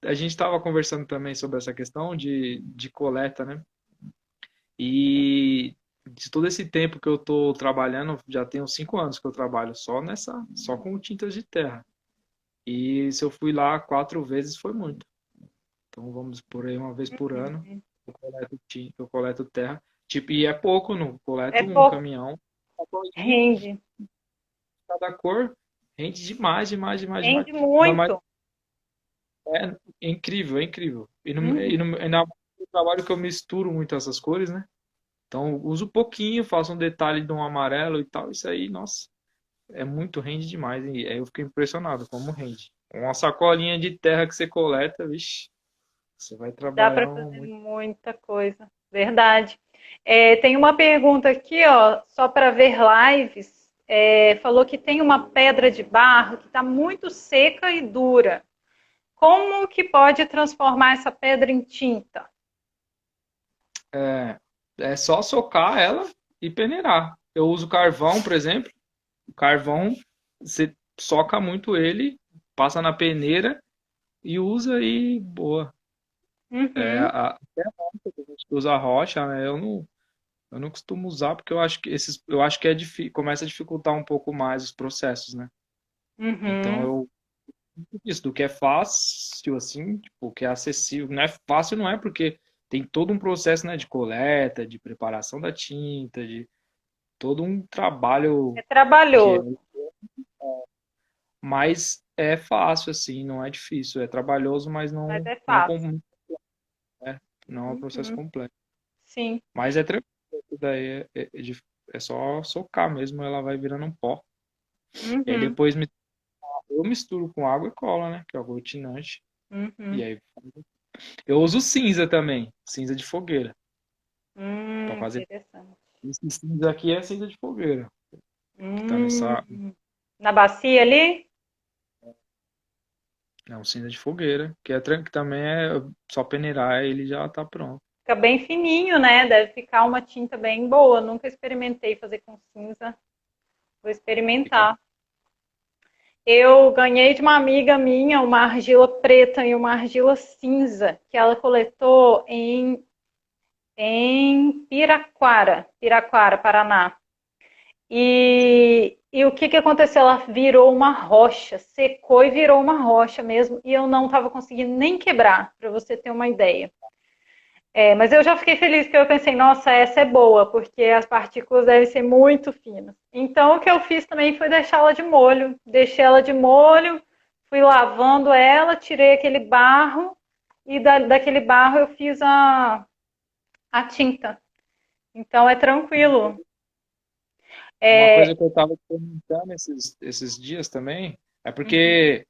S2: a gente estava conversando também sobre essa questão de coleta, né? E de todo esse tempo que eu estou trabalhando, já tem uns 5 anos que eu trabalho só com tintas de terra. E se eu fui lá 4 vezes, foi muito. Então vamos por aí uma vez por ano,
S1: Uhum.
S2: eu coleto terra. Tipo, e é pouco, não
S1: É
S2: coleto um
S1: pouco,
S2: caminhão, sacolinha,
S1: rende,
S2: cada cor, rende demais, demais, demais, demais.
S1: rende
S2: Ainda mais,
S1: muito.
S2: é incrível, é incrível.
S1: Uhum.
S2: Ainda mais no trabalho que eu misturo muito essas cores, né? Então, uso pouquinho, faço um detalhe de um amarelo e tal. Isso aí, nossa, é muito, rende demais. E aí eu fiquei impressionado como rende. Uma sacolinha de terra que você coleta, vixe, você vai
S1: Dá
S2: trabalhar
S1: para fazer
S2: muito.
S1: muita coisa, verdade. Tem uma pergunta aqui, ó, só para ver lives. Falou que tem uma pedra de barro que está muito seca e dura. Como que pode transformar essa pedra em tinta?
S2: É, é só socar ela e peneirar. Eu uso carvão, por exemplo. O carvão, você soca muito ele, passa na peneira e usa e boa.
S1: Uhum,
S2: Até a rocha, tem gente que usa rocha, né? Eu não costumo usar porque eu acho que começa a dificultar um pouco mais os processos, né? Então
S1: uhum.
S2: isso do que é fácil assim, tipo, o que é acessível, não é fácil não é porque tem todo um processo, né, de coleta, de preparação da tinta, de todo um trabalho
S1: É
S2: que é,
S1: trabalhoso,
S2: mas é fácil assim, não é difícil, é trabalhoso, mas
S1: mas
S2: não
S1: é
S2: não
S1: fácil.
S2: com- é, não é um processo
S1: Uhum,
S2: complexo.
S1: sim.
S2: Mas é tranquilo, isso daí é só socar mesmo, ela vai virando um pó. E aí
S1: Uhum,
S2: depois eu misturo com água e cola, né? Que é o aglutinante. E
S1: uhum.
S2: aí eu uso cinza também, cinza de fogueira, para fazer.
S1: Interessante.
S2: Esse cinza aqui é cinza de fogueira, que tá nessa.
S1: Na bacia ali?
S2: É um cinza de fogueira, que que também é só peneirar ele já tá pronto.
S1: Fica bem fininho, né? Deve ficar uma tinta bem boa. Nunca experimentei fazer com cinza. Vou
S2: Fica.
S1: experimentar. Eu ganhei de uma amiga minha uma argila preta e uma argila cinza que ela coletou em Piraquara, Paraná. E o que, que aconteceu? Ela virou uma rocha, secou e virou uma rocha mesmo, e eu não estava conseguindo nem quebrar, para você ter uma ideia. Mas eu já fiquei feliz porque eu pensei, nossa, essa é boa, porque as partículas devem ser muito finas. Então, o que eu fiz também foi deixá-la de molho. Deixei ela de molho, fui lavando ela, tirei aquele barro e daquele barro eu fiz a tinta. Então, é tranquilo.
S2: Uma
S1: É,
S2: coisa que eu estava comentando esses dias também é
S1: uhum,
S2: porque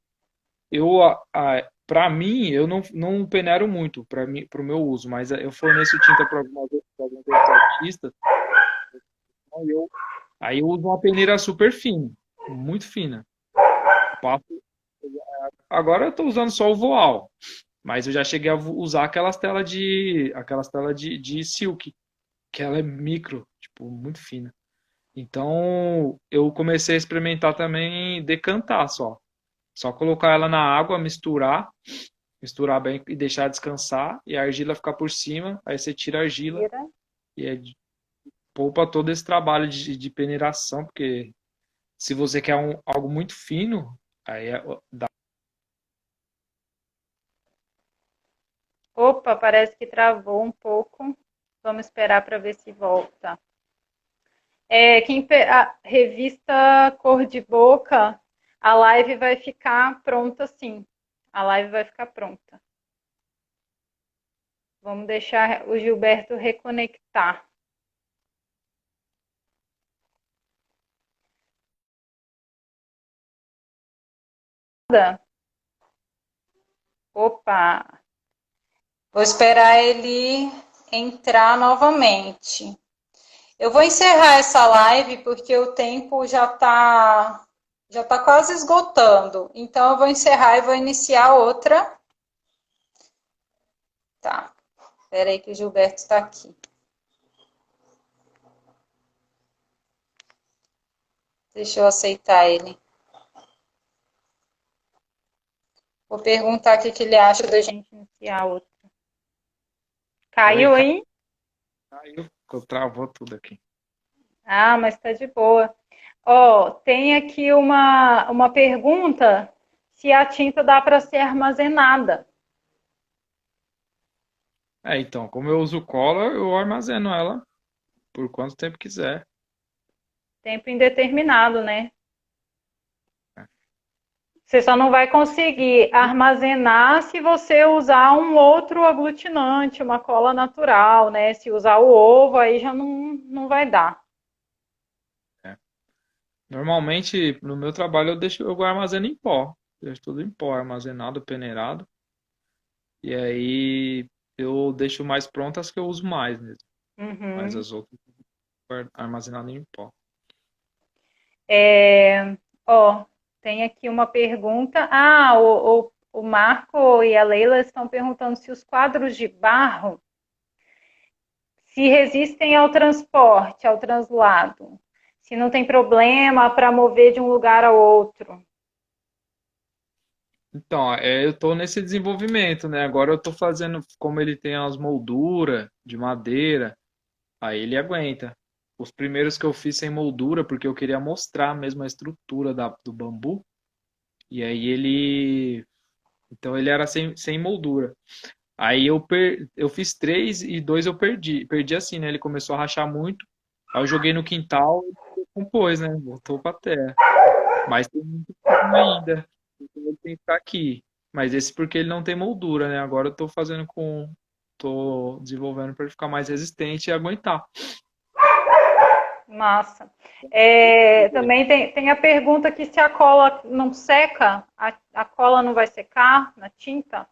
S2: para mim, eu não peneiro muito para mim, para o meu uso, mas eu forneço tinta para alguns outros artistas, então aí eu uso uma peneira super fina, muito fina. Passo, agora eu estou usando só o voal, mas eu já cheguei a usar aquelas telas de silk, que ela é micro, tipo, muito fina. Então, eu comecei a experimentar também decantar só. Só colocar ela na água, misturar bem e deixar descansar e a argila ficar por cima. Aí você tira a argila
S1: tira.
S2: e poupa todo esse trabalho de peneiração, porque se você quer algo muito fino, aí dá.
S1: Opa, parece que travou um pouco. Vamos esperar para ver se volta. A revista Cor de Boca, a live vai ficar pronta sim. A live vai ficar pronta. Vamos deixar o Gilberto reconectar. Opa! Vou esperar ele entrar novamente. Eu vou encerrar essa live porque o tempo já tá quase esgotando. Então eu vou encerrar e vou iniciar outra. Tá. Espera aí que o Gilberto está aqui. Deixa eu aceitar ele. Vou perguntar o que ele acha da gente iniciar outra.
S2: Oi,
S1: Caiu aí?
S2: caiu, travou tudo aqui.
S1: Ah, mas tá de boa. Ó, tem aqui uma pergunta se a tinta dá para ser armazenada.
S2: Então, como eu uso cola, eu armazeno ela por quanto tempo quiser.
S1: Tempo indeterminado, né? Você só não vai conseguir armazenar se você usar um outro aglutinante, uma cola natural, né? Se usar o ovo, aí já não vai dar.
S2: É. Normalmente, no meu trabalho, eu armazeno em pó. Deixo tudo em pó, armazenado, peneirado. E aí eu deixo mais prontas que eu uso mais mesmo. Mas
S1: Uhum.
S2: as outras armazenadas em pó.
S1: Ó, tem aqui uma pergunta. Ah, o Marco e a Leila estão perguntando se os quadros de barro se resistem ao transporte, ao translado, se não tem problema para mover de um lugar ao outro.
S2: Então, eu estou nesse desenvolvimento, né? Agora eu estou fazendo, como ele tem as molduras de madeira, aí ele aguenta. Os primeiros que eu fiz sem moldura, porque eu queria mostrar mesmo a estrutura do bambu, e aí então ele era sem moldura. Aí eu fiz três e dois eu perdi. Perdi assim, né? Ele começou a rachar muito. Aí eu joguei no quintal e decompôs, né? Voltou pra terra. Mas tem muito pino ainda. Então ele tem que ficar aqui. Mas esse porque ele não tem moldura, né? Agora eu tô fazendo com. Tô desenvolvendo para ele ficar mais resistente e aguentar.
S1: Massa. Também tem a pergunta aqui se a cola não seca, a cola não vai secar na tinta?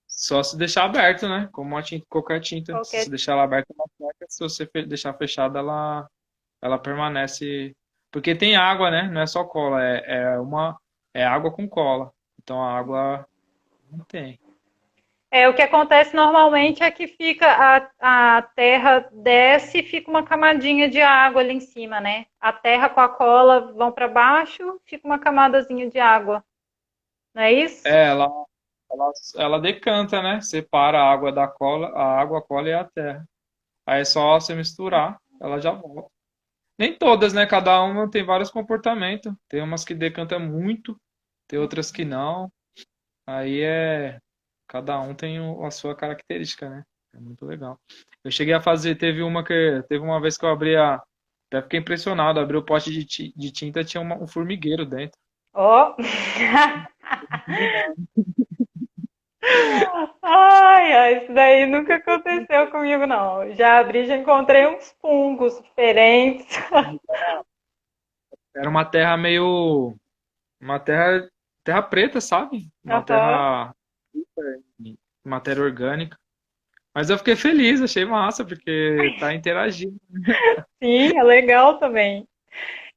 S2: Só se deixar aberto, né? Como qualquer tinta. Se
S1: Qualquer.
S2: você deixar ela aberta, ela seca. Se você deixar fechada, ela permanece. Porque tem água, né? Não é só cola, é água com cola. Então a água não tem.
S1: O que acontece normalmente é que fica a terra desce e fica uma camadinha de água ali em cima, né? A terra com a cola vão para baixo, fica uma camadazinha de água, não é isso?
S2: É, ela decanta, né? Separa a água da cola, a água, a cola e a terra. Aí é só você misturar, ela já volta. Nem todas, né? Cada uma tem vários comportamentos. Tem umas que decanta muito, tem outras que não. Aí cada um tem a sua característica, né? É muito legal. Eu cheguei a fazer, teve uma vez que eu até fiquei impressionado, abri o pote de tinta, tinha um formigueiro dentro.
S1: Ó. Ai, ai, isso daí nunca aconteceu comigo, não. Já abri, já encontrei uns fungos diferentes.
S2: Era uma terra meio, uma terra preta, sabe? Uma
S1: Aham.
S2: terra, matéria orgânica. Mas eu fiquei feliz, achei massa, porque tá interagindo.
S1: Sim, é legal também.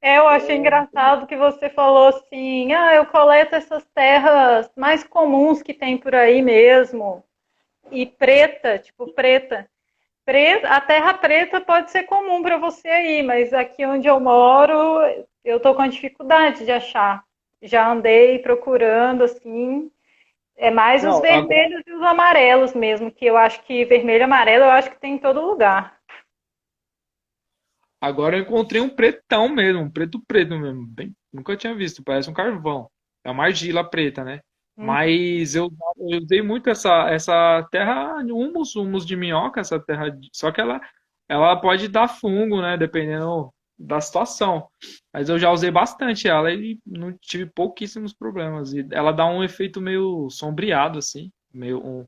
S1: É, eu achei engraçado que você falou assim: ah, eu coleto essas terras mais comuns que tem por aí mesmo. E preta, tipo preta. A terra preta pode ser comum para você aí, mas aqui onde eu moro, eu tô com dificuldade de achar. Já andei procurando assim, é mais os
S2: Não, agora,
S1: vermelhos e os amarelos mesmo, que eu acho que vermelho e amarelo eu acho que tem em todo lugar.
S2: agora eu encontrei um pretão mesmo, um preto preto mesmo. Nunca tinha visto, parece um carvão. É uma argila preta, né?
S1: Hum.
S2: Mas eu usei muito essa terra humus de minhoca, essa terra. Só que ela pode dar fungo, né? Dependendo da situação. Mas eu já usei bastante ela e não tive pouquíssimos problemas. E ela dá um efeito meio sombreado, assim. Um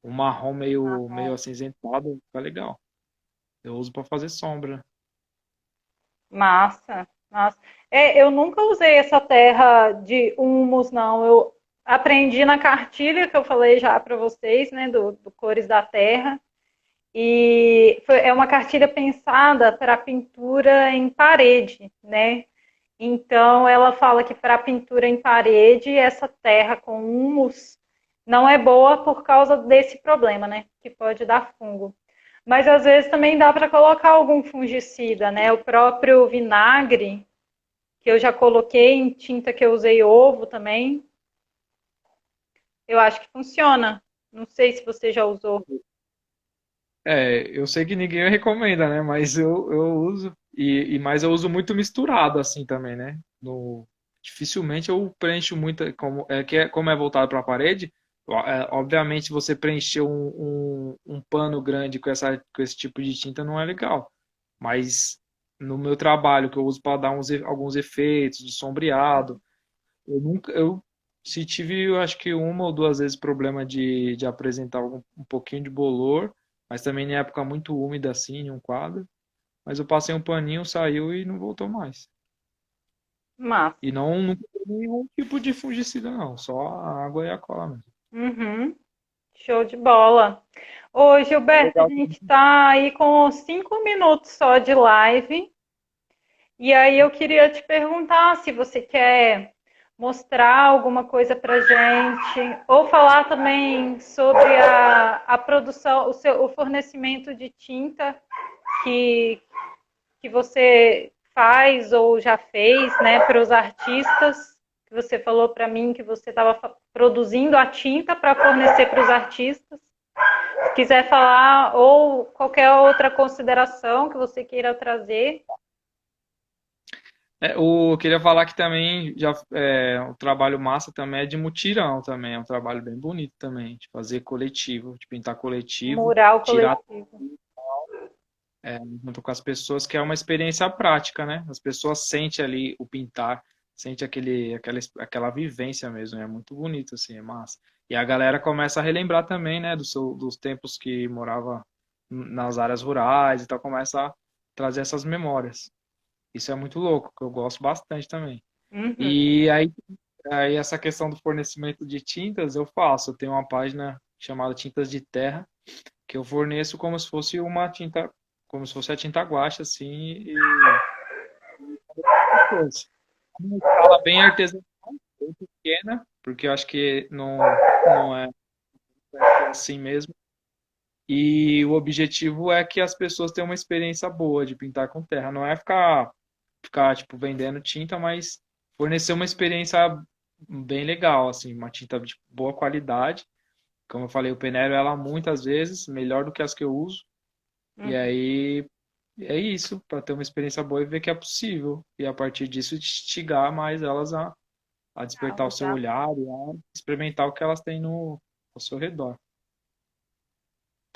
S2: marrom meio acinzentado. Fica legal. Eu uso para fazer sombra.
S1: Massa, massa. É, eu nunca usei essa terra de humus, não. Eu aprendi na cartilha que eu falei já para vocês, né, do Cores da Terra. É uma cartilha pensada para pintura em parede, né? Então, ela fala que para pintura em parede, essa terra com humus não é boa por causa desse problema, né? Que pode dar fungo. Mas às vezes também dá para colocar algum fungicida, né? O próprio vinagre, que eu já coloquei em tinta que eu usei ovo também, eu acho que funciona. Não sei se você já usou.
S2: É, eu sei que ninguém recomenda, né? Mas eu uso. Mas eu uso muito misturado assim também, né? Dificilmente eu preencho muita. Como é voltado para a parede, obviamente você preencher um pano grande com esse tipo de tinta não é legal. Mas no meu trabalho, que eu uso para dar alguns efeitos de sombreado, eu se tive, eu acho que uma ou duas vezes problema de apresentar um pouquinho de bolor, mas também em época muito úmida assim, em um quadro. Mas eu passei um paninho, saiu e não voltou mais. E
S1: Massa.
S2: nunca teve nenhum tipo de fungicida, não, só a água e a cola mesmo.
S1: Uhum. Show de bola. Ô,
S2: É
S1: Gilberto, a
S2: legal.
S1: gente está aí com 5 minutos só de live. E aí eu queria te perguntar se você quer mostrar alguma coisa para gente, ou falar também sobre a produção, o fornecimento de tinta que, que você faz ou já fez, né, para os artistas. Que você falou para mim que você estava produzindo a tinta para fornecer para os artistas. Se quiser falar ou qualquer outra consideração que você queira trazer.
S2: Eu queria falar que também o trabalho massa também é de mutirão também, é um trabalho bem bonito também, de fazer coletivo, de pintar coletivo,
S1: Mural
S2: tirar
S1: coletivo.
S2: junto com as pessoas, que é uma experiência prática, né? As pessoas sentem ali o pintar, sente aquela vivência mesmo, é muito bonito, assim, é massa. E a galera começa a relembrar também, né, dos tempos que morava nas áreas rurais e tal, começa a trazer essas memórias. Isso é muito louco, que eu gosto bastante também.
S1: Uhum.
S2: E aí essa questão do fornecimento de tintas eu faço. Eu tenho uma página chamada Tintas de Terra, que eu forneço como se fosse uma tinta, como se fosse a tinta guache, assim, pessoas. Uma escala bem artesanal, bem pequena, porque eu acho que não é assim mesmo. E o objetivo é que as pessoas tenham uma experiência boa de pintar com terra. Não é ficar tipo, vendendo tinta, mas fornecer uma experiência bem legal, assim, uma tinta de boa qualidade. Como eu falei, eu peneiro ela muitas vezes, melhor do que as que eu uso. E
S1: Uhum.
S2: aí é isso, para ter uma experiência boa e ver que é possível. E a partir disso, instigar mais elas a
S1: Ah,
S2: despertar o seu
S1: legal.
S2: olhar e a experimentar o que elas têm ao seu redor.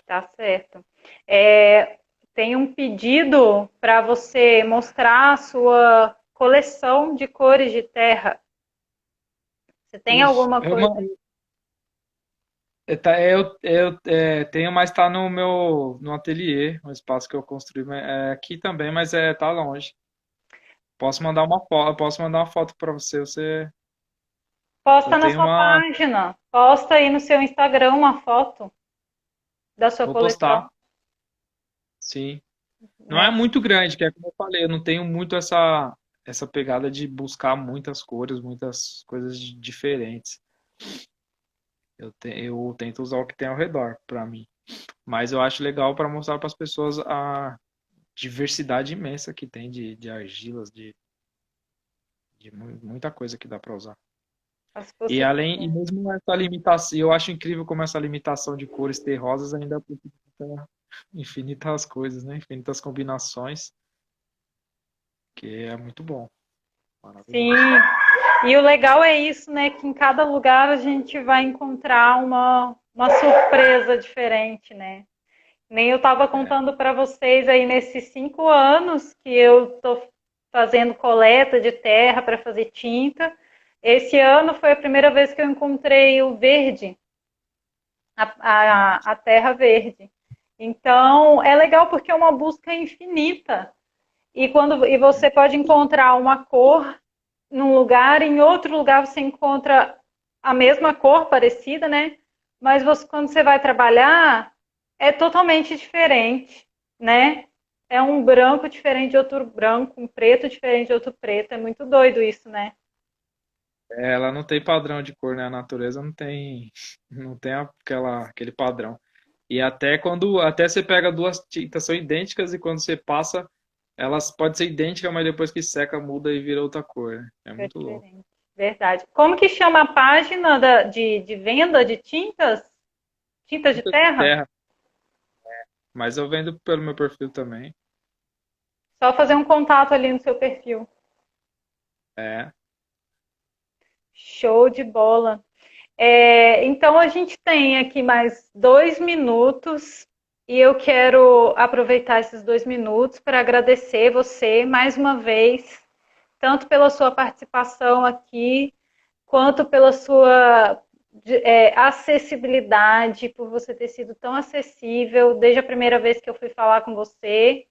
S1: Tá certo. É, tem um pedido para você mostrar a sua coleção de cores de terra. Você tem
S2: Ixi,
S1: alguma
S2: eu,
S1: coisa?
S2: tenho, mas tá no meu no ateliê, um espaço que eu construí, é aqui também, mas tá longe. Posso mandar uma foto para você. Eu
S1: Posta na
S2: tenho
S1: sua
S2: uma,
S1: página. Posta aí no seu Instagram uma foto da sua
S2: vou
S1: coleção,
S2: postar, sim. Não é
S1: né?
S2: muito grande, que é como eu falei, eu não tenho muito essa pegada de buscar muitas cores, muitas coisas diferentes. Eu tento usar o que tem ao redor para mim. Mas eu acho legal para mostrar para as pessoas a diversidade imensa que tem de argilas, muita coisa que dá para usar.
S1: As
S2: E
S1: possibilidades.
S2: mesmo essa limitação, eu acho incrível como essa limitação de cores terrosas ainda possibilita infinitas coisas, né? Infinitas combinações, que é muito bom,
S1: Sim.
S2: maravilhoso.
S1: E o legal é isso, né? Que em cada lugar a gente vai encontrar uma surpresa diferente, né? Nem eu estava
S2: É,
S1: contando para vocês aí nesses 5 anos que eu estou fazendo coleta de terra para fazer tinta. Esse ano foi a primeira vez que eu encontrei o verde,
S2: nossa,
S1: a terra verde. Então é legal porque é uma busca infinita. E você pode encontrar uma cor num lugar, em outro lugar você encontra a mesma cor parecida, né? Mas você, quando você vai trabalhar, é totalmente diferente, né? É um branco diferente de outro branco, um preto diferente de outro preto. É muito doido isso, né?
S2: ela não tem padrão de cor, né? A natureza não tem aquele padrão. E até você pega duas tintas são idênticas e quando você passa, elas podem ser idênticas, mas depois que seca muda e vira outra cor, né? É
S1: É
S2: muito louco.
S1: diferente. Verdade. Como que chama a página de venda de tintas? Tintas de
S2: Tinta de
S1: terra?
S2: terra, mas eu vendo pelo meu perfil também.
S1: Só fazer um contato ali no seu perfil.
S2: É,
S1: Show de bola. Então a gente tem aqui mais 2 minutos e eu quero aproveitar esses 2 minutos para agradecer você mais uma vez, tanto pela sua participação aqui, quanto pela sua acessibilidade, por você ter sido tão acessível desde a primeira vez que eu fui falar com você,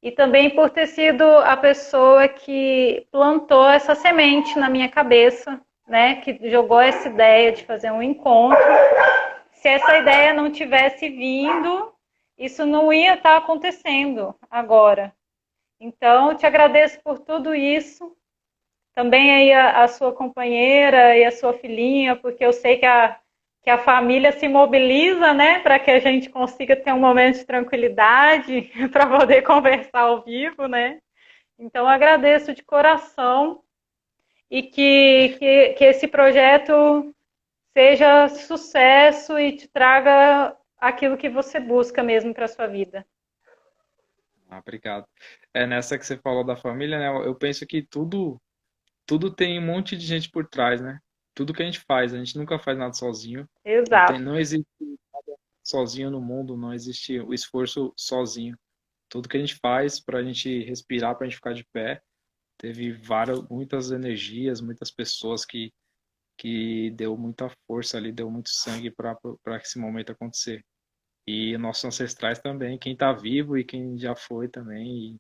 S1: e também por ter sido a pessoa que plantou essa semente na minha cabeça, né, que jogou essa ideia de fazer um encontro. Se essa ideia não tivesse vindo, isso não ia estar acontecendo agora. Então, eu te agradeço por tudo isso. Também aí a sua companheira e a sua filhinha, porque eu sei que a família se mobiliza, né, para que a gente consiga ter um momento de tranquilidade para poder conversar ao vivo, né? Então, agradeço de coração e que esse projeto seja sucesso e te traga aquilo que você busca mesmo para a sua vida.
S2: obrigado. É nessa que você falou da família, né? Eu penso que tudo tem um monte de gente por trás, né? Tudo que a gente nunca faz nada sozinho.
S1: Exato.
S2: Não existe sozinho no mundo, não existe o esforço sozinho. Tudo que a gente faz para a gente respirar, para a gente ficar de pé, teve muitas energias, muitas pessoas que deu muita força ali, deu muito sangue para esse momento acontecer. E nossos ancestrais também, quem está vivo e quem já foi também.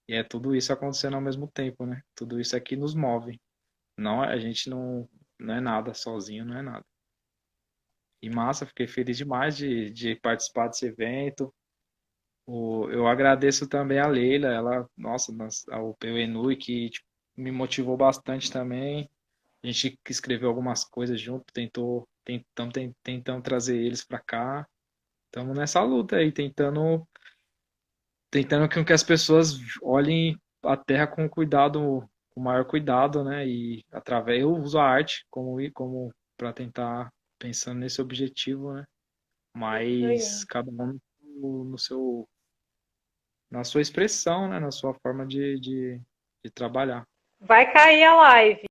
S2: E é tudo isso acontecendo ao mesmo tempo, né? Tudo isso aqui nos move. Não, a gente não é nada sozinho, não é nada. E massa, fiquei feliz demais de participar desse evento. Eu agradeço também a Leila, ela, nossa, ao PUENUI, que tipo, me motivou bastante também. A gente escreveu algumas coisas junto, tentando trazer eles para cá. Estamos nessa luta aí, tentando que as pessoas olhem a terra com cuidado, com maior cuidado, né? E através eu uso a arte como para tentar pensando nesse objetivo, né?
S1: Isso
S2: Mas
S1: aí.
S2: cada um no seu na sua expressão, né? Na sua forma de trabalhar.
S1: Vai cair a live.